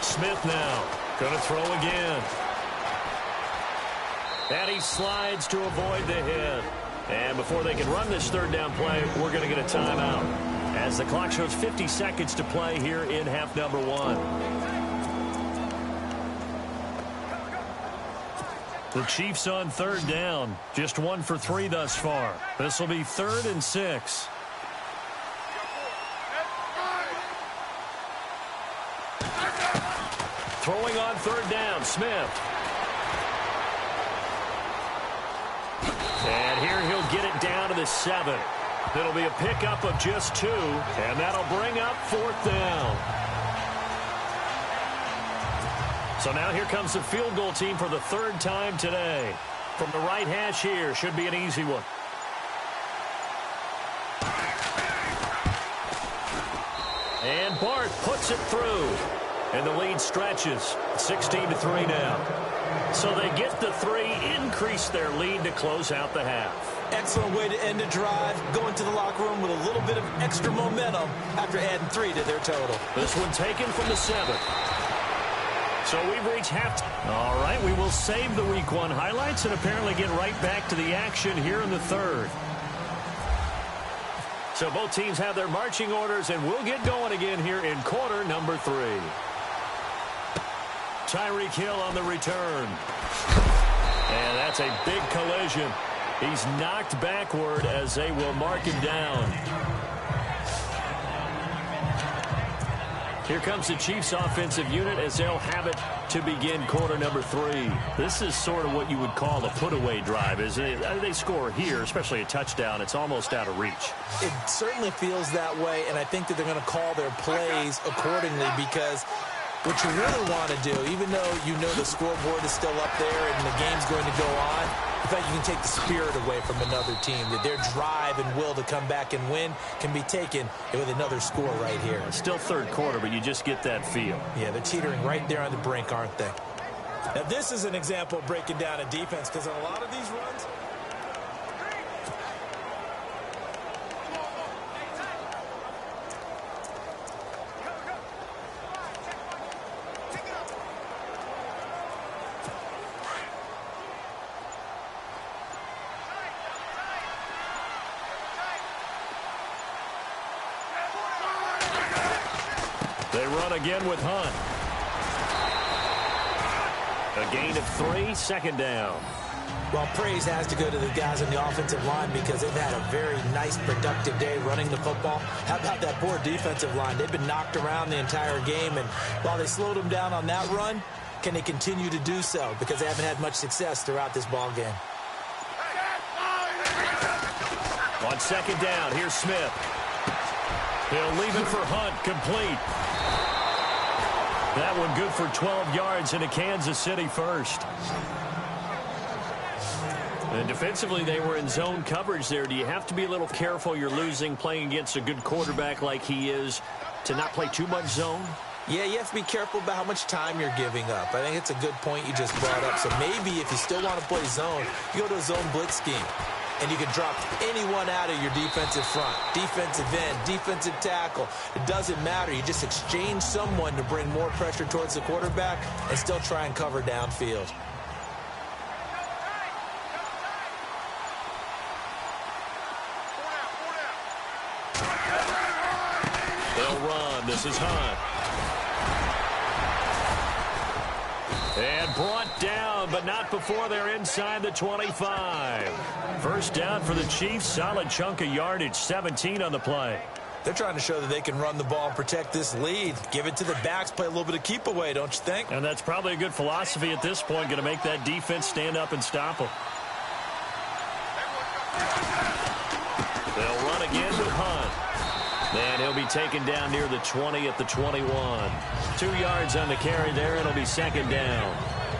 Smith now going to throw again. And he slides to avoid the hit. And before they can run this 3rd down play, we're going to get a timeout as the clock shows 50 seconds to play here in half number 1. The Chiefs on 3rd down, just 1 for 3 thus far. This will be 3rd and 6. Throwing on 3rd down, Smith. And here he'll get it down to the 7. It'll be a pickup of just 2, and that'll bring up 4th down. So now here comes the field goal team for the 3rd time today. From the right hash here, should be an easy one. And Bart puts it through. And the lead stretches. 16-3 now. So they get the 3, increase their lead to close out the half. Excellent way to end a drive. Going to the locker room with a little bit of extra momentum after adding 3 to their total. This one taken from the 7. So we've reached halftime. All right, we will save the Week 1 highlights and apparently get right back to the action here in the third. So both teams have their marching orders, and we'll get going again here in quarter number 3. Tyreek Hill on the return. And that's a big collision. He's knocked backward as they will mark him down. Here comes the Chiefs offensive unit as they'll have it to begin quarter number 3. This is sort of what you would call a put-away drive, isn't it? They score here, especially a touchdown. It's almost out of reach. It certainly feels that way, and I think that they're going to call their plays accordingly because what you really want to do, even though you know the scoreboard is still up there and the game's going to go on, in fact, you can take the spirit away from another team, that their drive and will to come back and win can be taken with another score right here. Still third quarter, but you just get that feel. Yeah, they're teetering right there on the brink, aren't they? Now, this is an example of breaking down a defense because on a lot of these runs, they run again with Hunt. A gain of 3, second down. well, praise has to go to the guys on the offensive line because they've had a very nice, productive day running the football. How about that poor defensive line? They've been knocked around the entire game, and while they slowed them down on that run, can they continue to do so? Because they haven't had much success throughout this ball game. On second down, here's Smith. He'll leave it for Hunt, complete. That one good for 12 yards into Kansas City first. And defensively, they were in zone coverage there. Do you have to be a little careful? You're losing playing against a good quarterback like he is to not play too much zone? Yeah, you have to be careful about how much time you're giving up. I think it's a good point you just brought up. So maybe if you still want to play zone, you go to a zone blitz scheme. And you can drop anyone out of your defensive front, defensive end, defensive tackle. It doesn't matter. You just exchange someone to bring more pressure towards the quarterback and still try and cover downfield. They'll run. This is Hunt. And brought down, but not before they're inside the 25. First down for the Chiefs. Solid chunk of yardage, 17 on the play. They're trying to show that they can run the ball and protect this lead. Give it to the backs, play a little bit of keep away, don't you think? And that's probably a good philosophy at this point, going to make that defense stand up and stop them. They'll run again with Hunt. And he'll be taken down near the 20 at the 21. 2 yards on the carry there, and it'll be second down.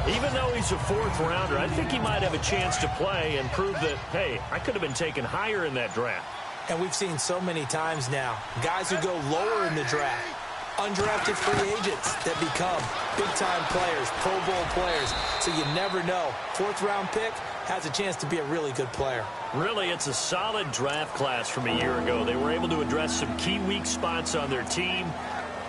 Even though he's a fourth rounder, I think he might have a chance to play and prove that, hey, I could have been taken higher in that draft. And we've seen so many times now, guys who go lower in the draft, undrafted free agents that become big-time players, Pro Bowl players. So you never know. Fourth-round pick has a chance to be a really good player. Really, it's a solid draft class from a year ago. They were able to address some key weak spots on their team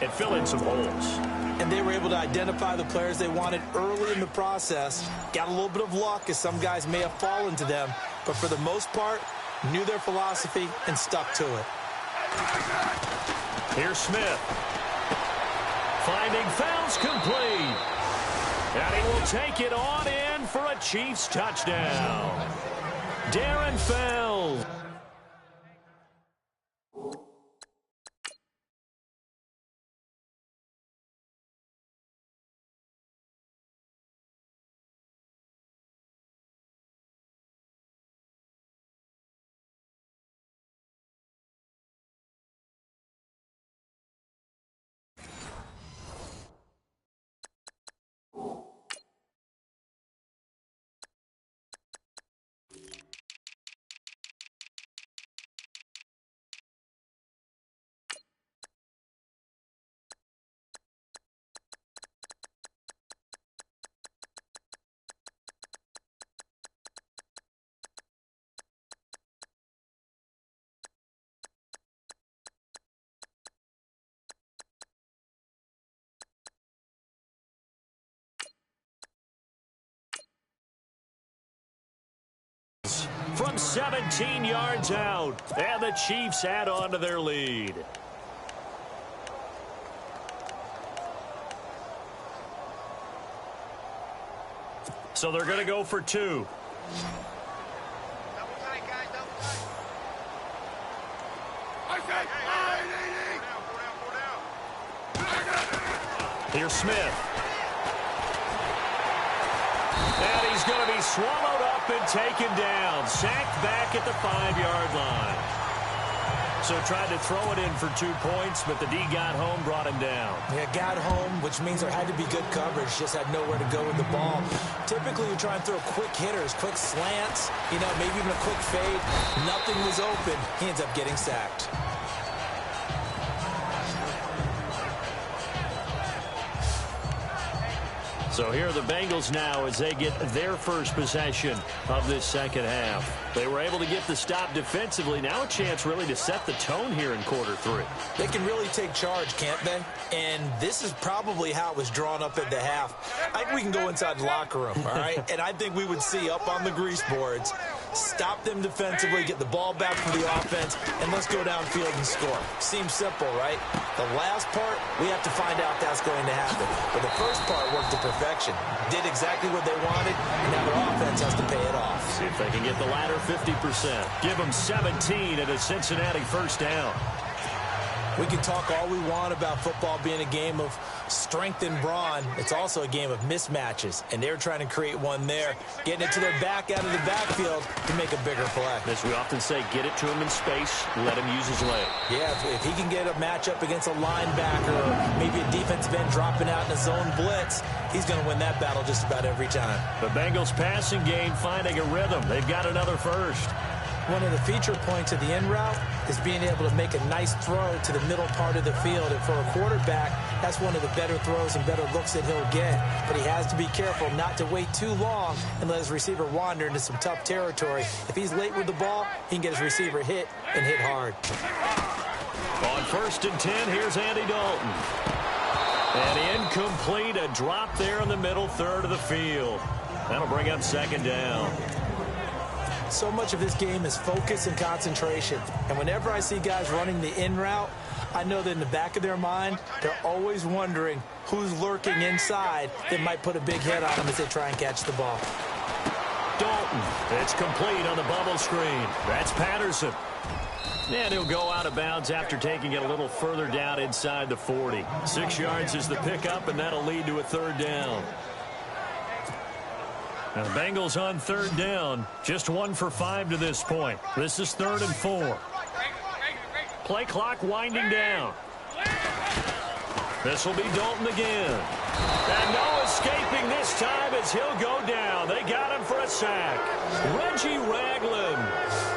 and fill in some holes. And they were able to identify the players they wanted early in the process. Got a little bit of luck as some guys may have fallen to them. But for the most part, knew their philosophy and stuck to it. Here's Smith. Finding Fells complete. And he will take it on in for a Chiefs touchdown. Darren Fells. from 17 yards out. And the Chiefs add on to their lead. So they're going to go for 2. Here's Smith. And he's going to be swallowed up and taken down. Sacked back at the 5-yard line. So tried to throw it in for 2 points, but the D got home, brought him down. Yeah, got home, which means there had to be good coverage. Just had nowhere to go with the ball. Typically, you try and throw quick hitters, quick slants, maybe even a quick fade. Nothing was open. He ends up getting sacked. So here are the Bengals now as they get their first possession of this second half. They were able to get the stop defensively. Now a chance really to set the tone here in quarter 3. They can really take charge, can't they? And this is probably how it was drawn up at the half. I think we can go inside the locker room, all right? And I think we would see up on the grease boards, stop them defensively, get the ball back for the offense, and let's go downfield and score. Seems simple, right? The last part, we have to find out that's going to happen. But the first part worked to perfection. Did exactly what they wanted, and now their offense has to pay it off. See if they can get the latter 50%. Give them 17 at a Cincinnati first down. We can talk all we want about football being a game of strength and brawn. It's also a game of mismatches, and they're trying to create one there, getting it to their back out of the backfield to make a bigger play. As we often say, get it to him in space, let him use his leg. Yeah, if he can get a matchup against a linebacker or maybe a defensive end dropping out in a zone blitz, he's going to win that battle just about every time. The Bengals passing game finding a rhythm. They've got another first. One of the feature points of the in route is being able to make a nice throw to the middle part of the field. And for a quarterback, that's one of the better throws and better looks that he'll get. But he has to be careful not to wait too long and let his receiver wander into some tough territory. If he's late with the ball, he can get his receiver hit and hit hard. On 1st and 10, here's Andy Dalton. And incomplete, a drop there in the middle third of the field. That'll bring up 2nd down. So much of this game is focus and concentration. And whenever I see guys running the in route, I know that in the back of their mind, they're always wondering who's lurking inside that might put a big hit on them as they try and catch the ball. Dalton, it's complete on the bubble screen. That's Patterson. And he'll go out of bounds after taking it a little further down inside the 40. 6 yards is the pickup, and that'll lead to a 3rd down. Now the Bengals on 3rd down, just 1 for 5 to this point. This is 3rd and 4. Play clock winding down. This will be Dalton again. And no escaping this time as he'll go down. They got him for a sack. Reggie Ragland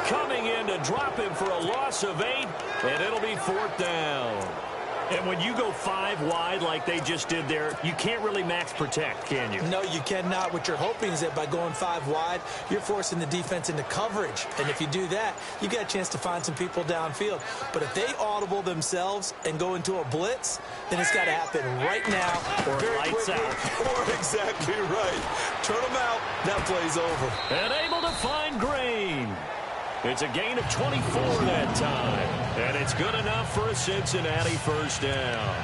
coming in to drop him for a loss of 8, and it'll be 4th down. And when you go 5 wide like they just did there, you can't really max protect, can you? No, you cannot. What you're hoping is that by going 5 wide, you're forcing the defense into coverage. And if you do that, you got a chance to find some people downfield. But if they audible themselves and go into a blitz, then it's got to happen right now. Or very lights quickly. out. Or exactly right. Turn them out. That play's over. And able to find Green. It's a gain of 24 that time. And it's good enough for a Cincinnati first down.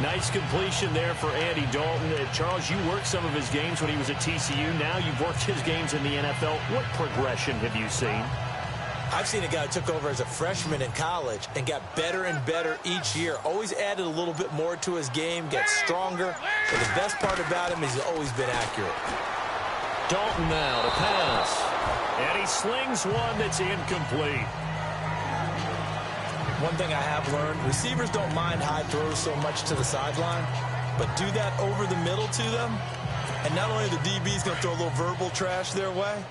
Nice completion there for Andy Dalton. Charles, you worked some of his games when he was at TCU. Now you've worked his games in the NFL. What progression have you seen? I've seen a guy who took over as a freshman in college and got better and better each year. Always added a little bit more to his game, gets stronger. But the best part about him is he's always been accurate. Dalton now to pass. And he slings one that's incomplete. One thing I have learned, receivers don't mind high throws so much to the sideline, but do that over the middle to them, and not only are the DBs going to throw a little verbal trash their way,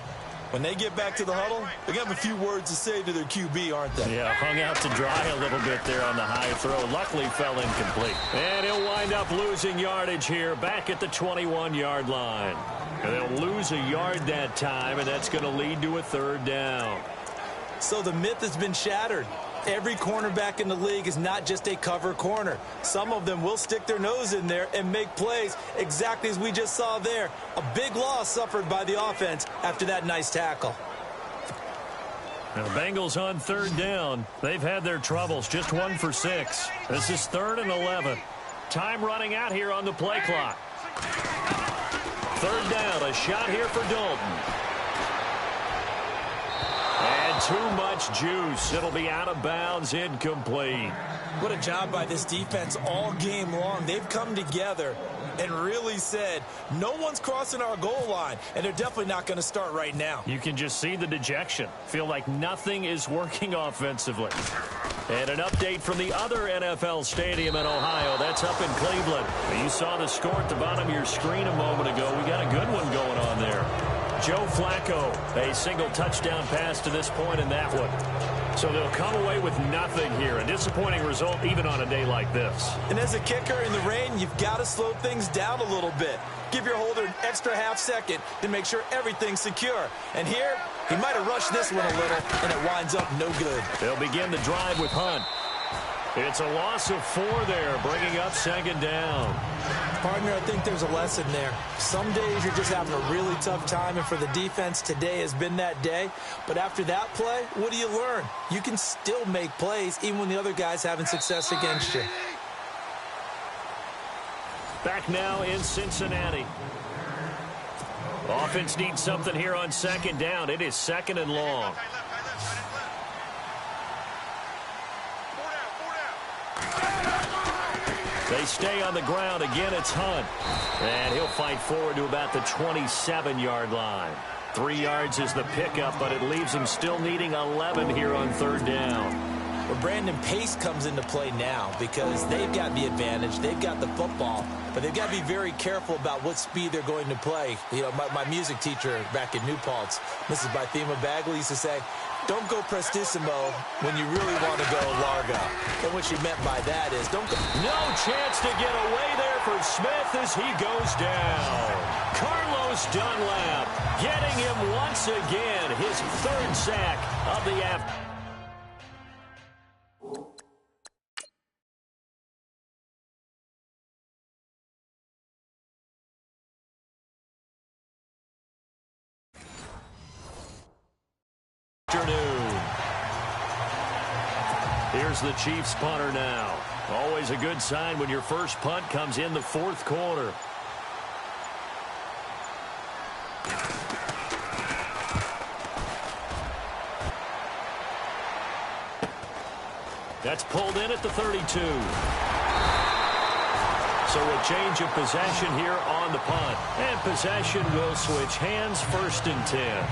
when they get back to the huddle, they're going to have a few words to say to their QB, aren't they? Yeah, hung out to dry a little bit there on the high throw. Luckily fell incomplete. And he'll wind up losing yardage here back at the 21-yard line. And they'll lose a yard that time, and that's going to lead to a 3rd down. So the myth has been shattered. Every cornerback in the league is not just a cover corner. Some of them will stick their nose in there and make plays exactly as we just saw there. A big loss suffered by the offense after that nice tackle. Now, the Bengals on third down. They've had their troubles, just 1 for 6. This is 3rd and 11. Time running out here on the play clock. 3rd down, a shot here for Dalton. And too much juice. It'll be out of bounds, incomplete. What a job by this defense all game long. They've come together and really said, no one's crossing our goal line, and they're definitely not going to start right now. You can just see the dejection. Feel like nothing is working offensively. And an update from the other NFL stadium in Ohio. That's up in Cleveland. You saw the score at the bottom of your screen a moment ago. We got a good one going on there. Joe Flacco, a single touchdown pass to this point in that one. So they'll come away with nothing here. A disappointing result even on a day like this. And as a kicker in the rain, you've got to slow things down a little bit. Give your holder an extra half second to make sure everything's secure. And here, he might have rushed this one a little, and it winds up no good. They'll begin the drive with Hunt. It's a loss of 4 there, bringing up 2nd down. Partner, I think there's a lesson there. Some days you're just having a really tough time, and for the defense, today has been that day. But after that play, what do you learn? You can still make plays even when the other guy's having success against you. Back now in Cincinnati. Offense needs something here on 2nd down. It is 2nd and long. They stay on the ground. Again, it's Hunt. And he'll fight forward to about the 27-yard line. 3 yards is the pickup, but it leaves him still needing 11 here on 3rd down. Well, Brandon, pace comes into play now because they've got the advantage. They've got the football, but they've got to be very careful about what speed they're going to play. You know, my music teacher back in New Paltz, Mrs. Bythema Bagley, used to say, don't go prestissimo when you really want to go largo. And what she meant by that is don't go. No chance to get away there for Smith as he goes down. Carlos Dunlap getting him once again, his 3rd sack of the afternoon. Here's the Chiefs punter now. Always a good sign when your first punt comes in the 4th quarter. That's pulled in at the 32. So a change of possession here on the punt. And possession will switch hands, 1st and 10.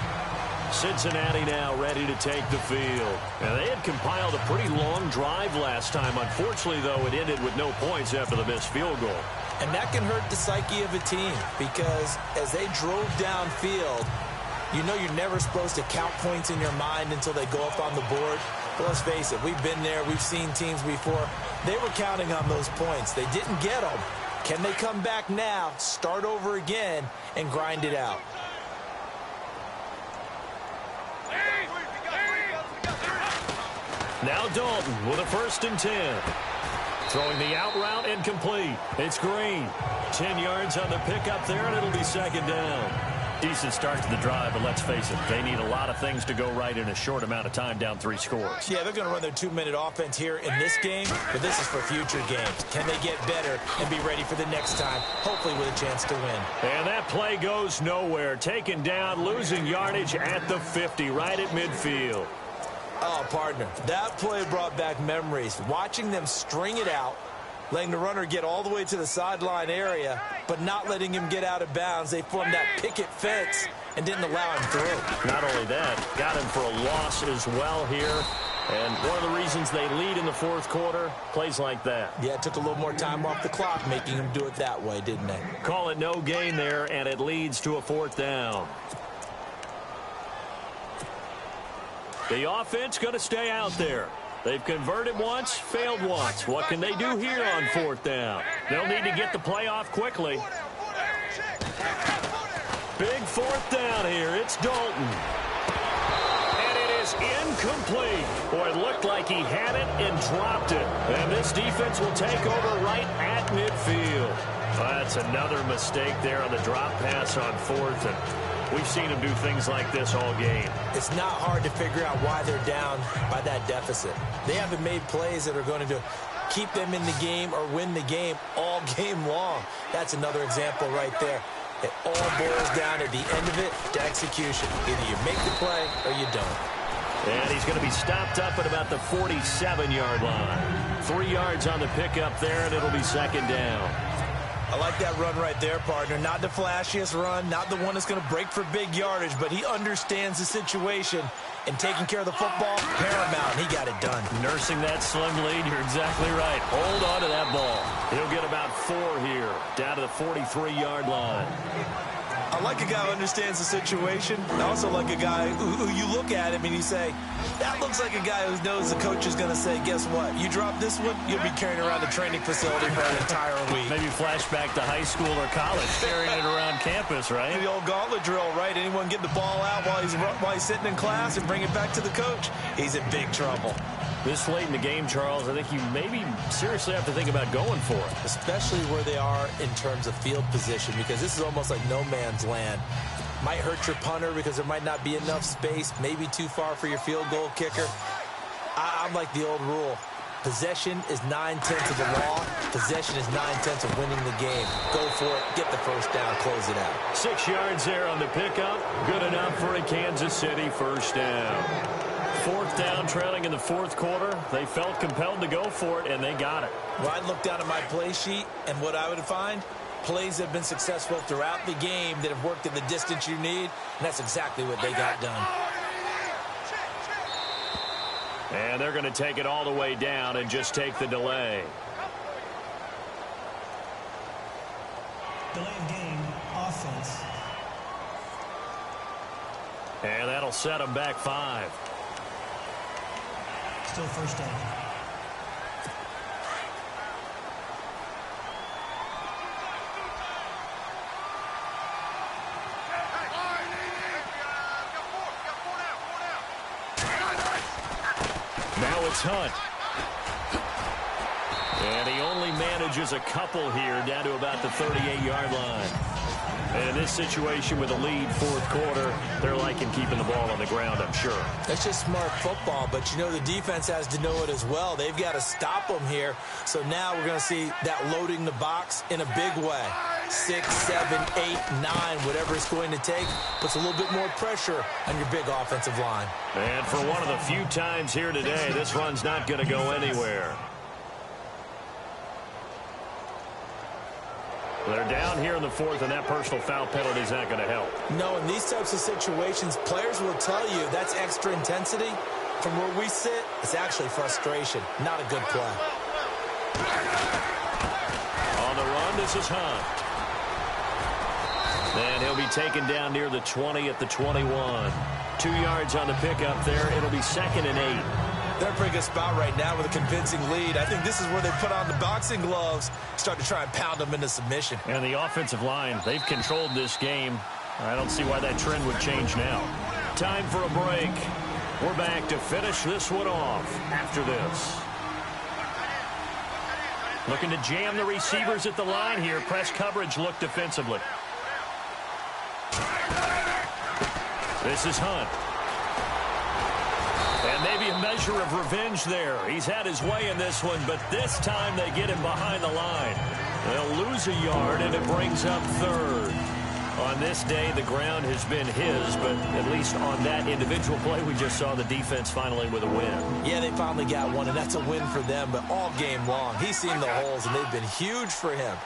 Cincinnati now ready to take the field. Now, they had compiled a pretty long drive last time. Unfortunately, though, it ended with no points after the missed field goal. And that can hurt the psyche of a team because as they drove downfield, you know you're never supposed to count points in your mind until they go up on the board. But let's face it, we've been there. We've seen teams before. They were counting on those points. They didn't get them. Can they come back now, start over again, and grind it out? Now Dalton with a 1st and 10. Throwing the out route incomplete. It's Green. 10 yards on the pickup there, and it'll be 2nd down. Decent start to the drive, but let's face it, they need a lot of things to go right in a short amount of time, down 3 scores. Yeah, they're going to run their 2-minute offense here in this game, but this is for future games. Can they get better and be ready for the next time, hopefully with a chance to win? And that play goes nowhere. Taken down, losing yardage at the 50, right at midfield. Oh, partner, that play brought back memories. Watching them string it out, letting the runner get all the way to the sideline area, but not letting him get out of bounds. They formed that picket fence and didn't allow him through. Not only that, got him for a loss as well here. And one of the reasons they lead in the 4th quarter, plays like that. Yeah, it took a little more time off the clock, making him do it that way, didn't they? Call it no gain there, and it leads to a 4th down. The offense going to stay out there. They've converted once, failed once. What can they do here on 4th down? They'll need to get the play off quickly. Big 4th down here. It's Dalton. And it is incomplete. Boy, it looked like he had it and dropped it. And this defense will take over right at midfield. That's another mistake there on the drop pass on 4th. And We've seen him do things like this all game. It's not hard to figure out why they're down by that deficit. They haven't made plays that are going to keep them in the game or win the game all game long. That's another example right there. It all boils down at the end of it to execution. Either you make the play or you don't. And he's going to be stopped up at about the 47-yard line. 3 yards on the pickup there, and it'll be second down. I like that run right there, partner. Not the flashiest run, not the one that's going to break for big yardage, but he understands the situation, and taking care of the football, paramount, and he got it done. Nursing that slim lead, you're exactly right. Hold on to that ball. He'll get about 4 here, down to the 43-yard line. I like a guy who understands the situation. I also like a guy who you look at him and you say, that looks like a guy who knows the coach is going to say, guess what? You drop this one, you'll be carrying around the training facility for an entire week. Maybe flashback to high school or college, carrying it around campus, right? The old gauntlet drill, right? Anyone get the ball out while he's sitting in class and bring it back to the coach? He's in big trouble. This late in the game, Charles, I think you maybe seriously have to think about going for it. Especially where they are in terms of field position, because this is almost like no man's land. Might hurt your punter because there might not be enough space, maybe too far for your field goal kicker. I'm like the old rule. Possession is 9/10 of the law. Possession is 9/10 of winning the game. Go for it. Get the first down. Close it out. 6 yards there on the pickup. Good enough for a Kansas City first down. 4th down, trailing in the 4th quarter. They felt compelled to go for it, and they got it. Well, I'd look down at my play sheet, and what I would find, plays have been successful throughout the game that have worked at the distance you need, and that's exactly what they got done. And they're going to take it all the way down and just take the delay. Delay of game, offense. And that'll set them back 5. Still first down. Now it's Hunt. And he only manages a couple here down to about the 38-yard line. And in this situation with a lead 4th quarter, they're liking keeping the ball on the ground, I'm sure. That's just smart football, but you know the defense has to know it as well. They've got to stop them here. So now we're going to see that loading the box in a big way. 6, 7, 8, 9, whatever it's going to take, puts a little bit more pressure on your big offensive line. And for one of the few times here today, this run's not going to go anywhere. They're down here in the 4th, and that personal foul penalty is not going to help. No, in these types of situations, players will tell you that's extra intensity. From where we sit, it's actually frustration, not a good play. On the run, this is Hunt. And he'll be taken down near the 20 at the 21. 2 yards on the pickup there. It'll be 2nd and 8. They're in a pretty good spot right now with a convincing lead. I think this is where they put on the boxing gloves, start to try and pound them into submission. And the offensive line, they've controlled this game. I don't see why that trend would change now. Time for a break. We're back to finish this one off after this. Looking to jam the receivers at the line here. Press coverage look defensively. This is Hunt. And maybe a measure of revenge there. He's had his way in this one, but this time they get him behind the line. They'll lose a yard, and it brings up 3rd. On this day, the ground has been his, but at least on that individual play, we just saw the defense finally with a win. Yeah, they finally got one, and that's a win for them, but all game long, he's seen the holes, and they've been huge for him.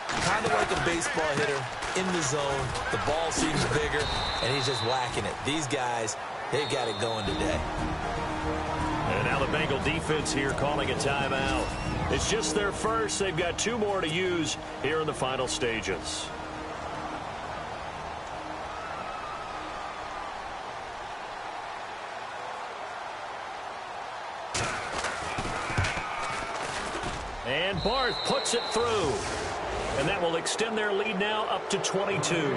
Kind of like a baseball hitter in the zone. The ball seems bigger, and he's just whacking it. These guys, they've got it going today. And now the Bengal defense here calling a timeout. It's just their first. They've got 2 more to use here in the final stages. And Barth puts it through. And that will extend their lead now up to 22.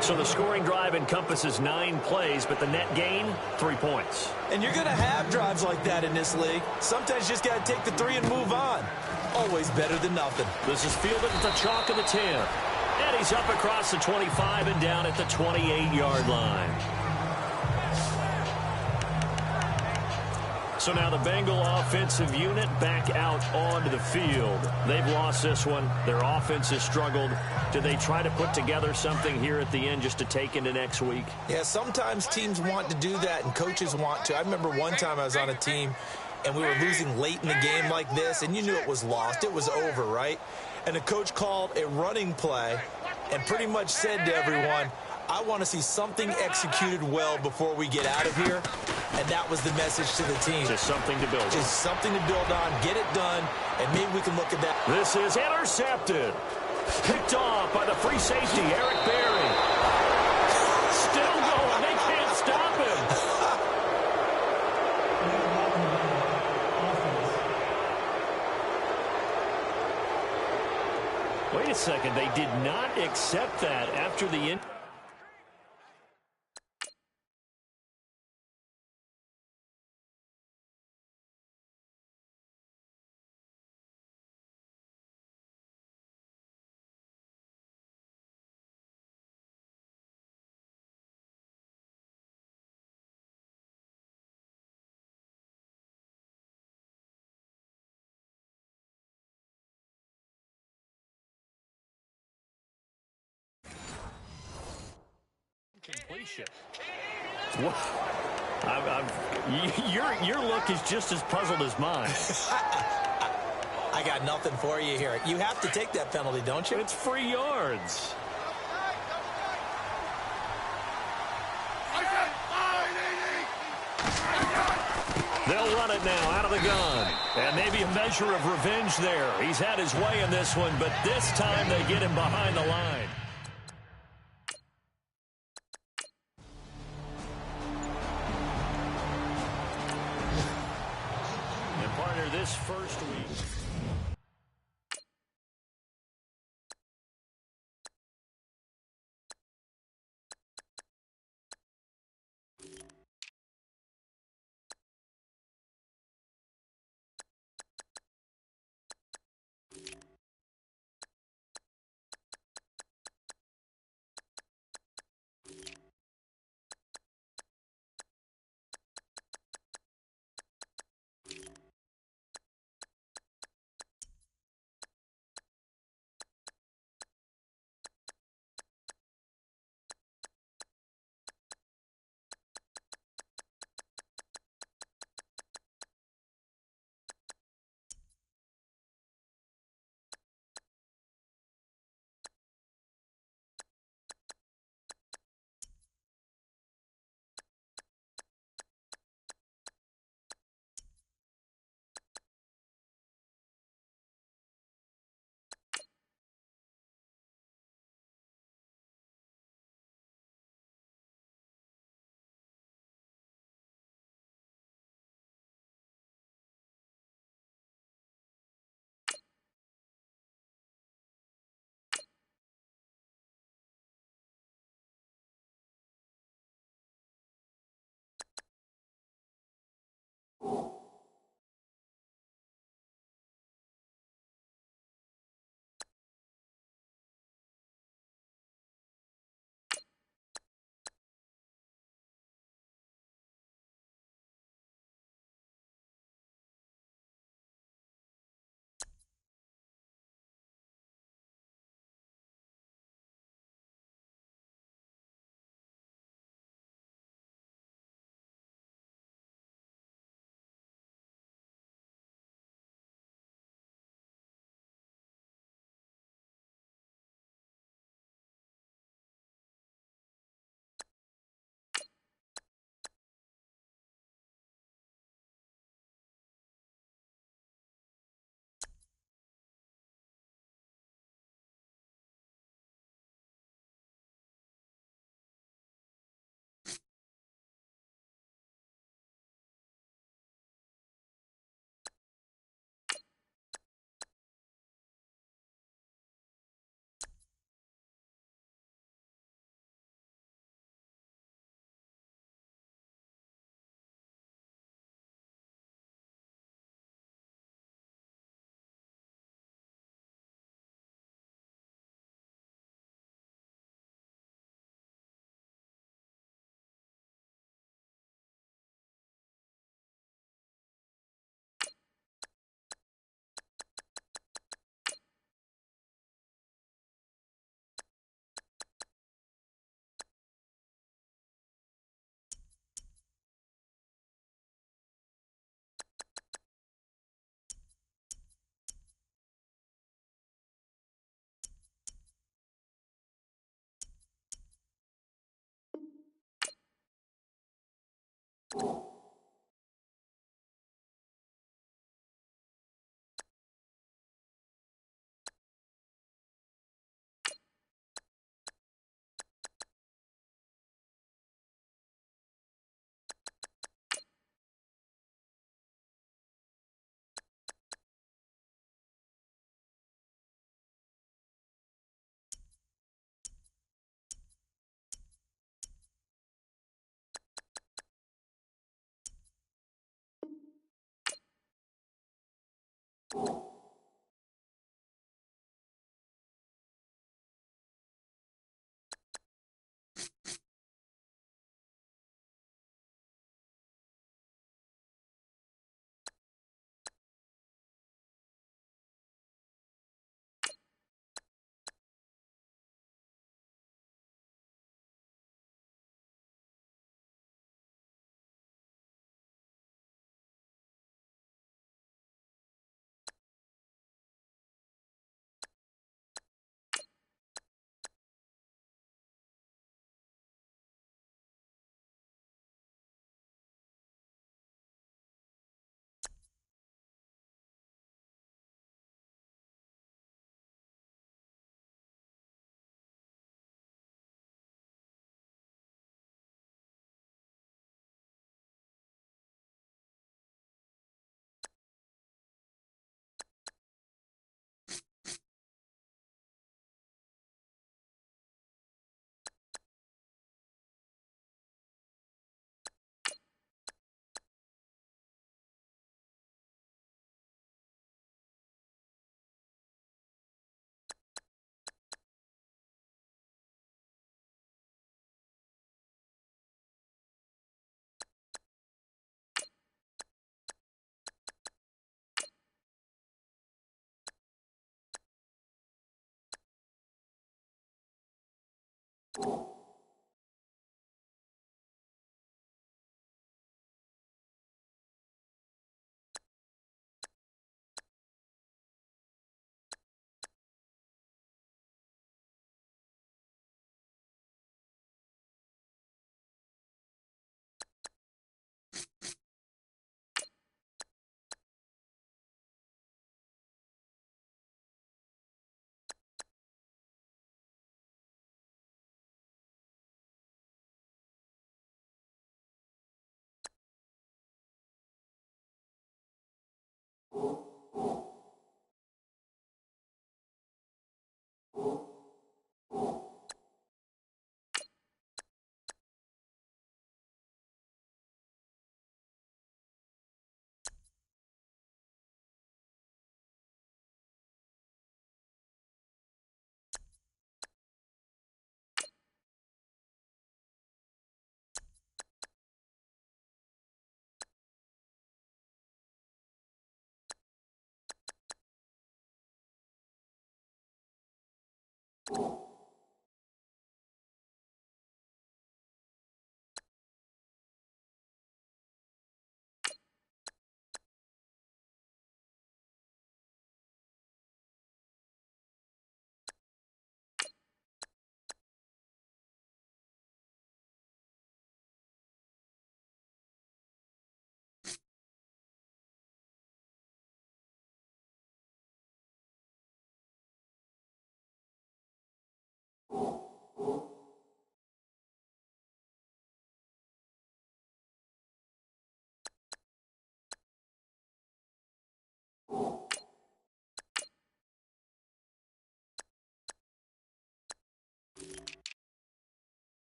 So the scoring drive encompasses 9 plays, but the net gain, 3 points. And you're going to have drives like that in this league. Sometimes you just got to take the 3 and move on. Always better than nothing. This is fielded at the chalk of the 10. And he's up across the 25 and down at the 28-yard line. So now the Bengal offensive unit back out onto the field. They've lost this one. Their offense has struggled. Do they try to put together something here at the end just to take into next week? Yeah, sometimes teams want to do that and coaches want to. I remember one time I was on a team and we were losing late in the game like this, and you knew it was lost. It was over, right? And the coach called a running play and pretty much said to everyone, I want to see something executed well before we get out of here. And that was the message to the team. Just something to build on. Just something to build on, get it done, and maybe we can look at that. This is intercepted. Picked off by the free safety, Eric Berry. Still going. They can't stop him. Wait a second. They did not accept that after the completion. Your look is just as puzzled as mine. I got nothing for you here. You have to take that penalty, don't you? It's free yards. They'll run it now out of the gun. And maybe a measure of revenge there. He's had his way in this one, but this time they get him behind the line. And partner, this first week.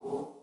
You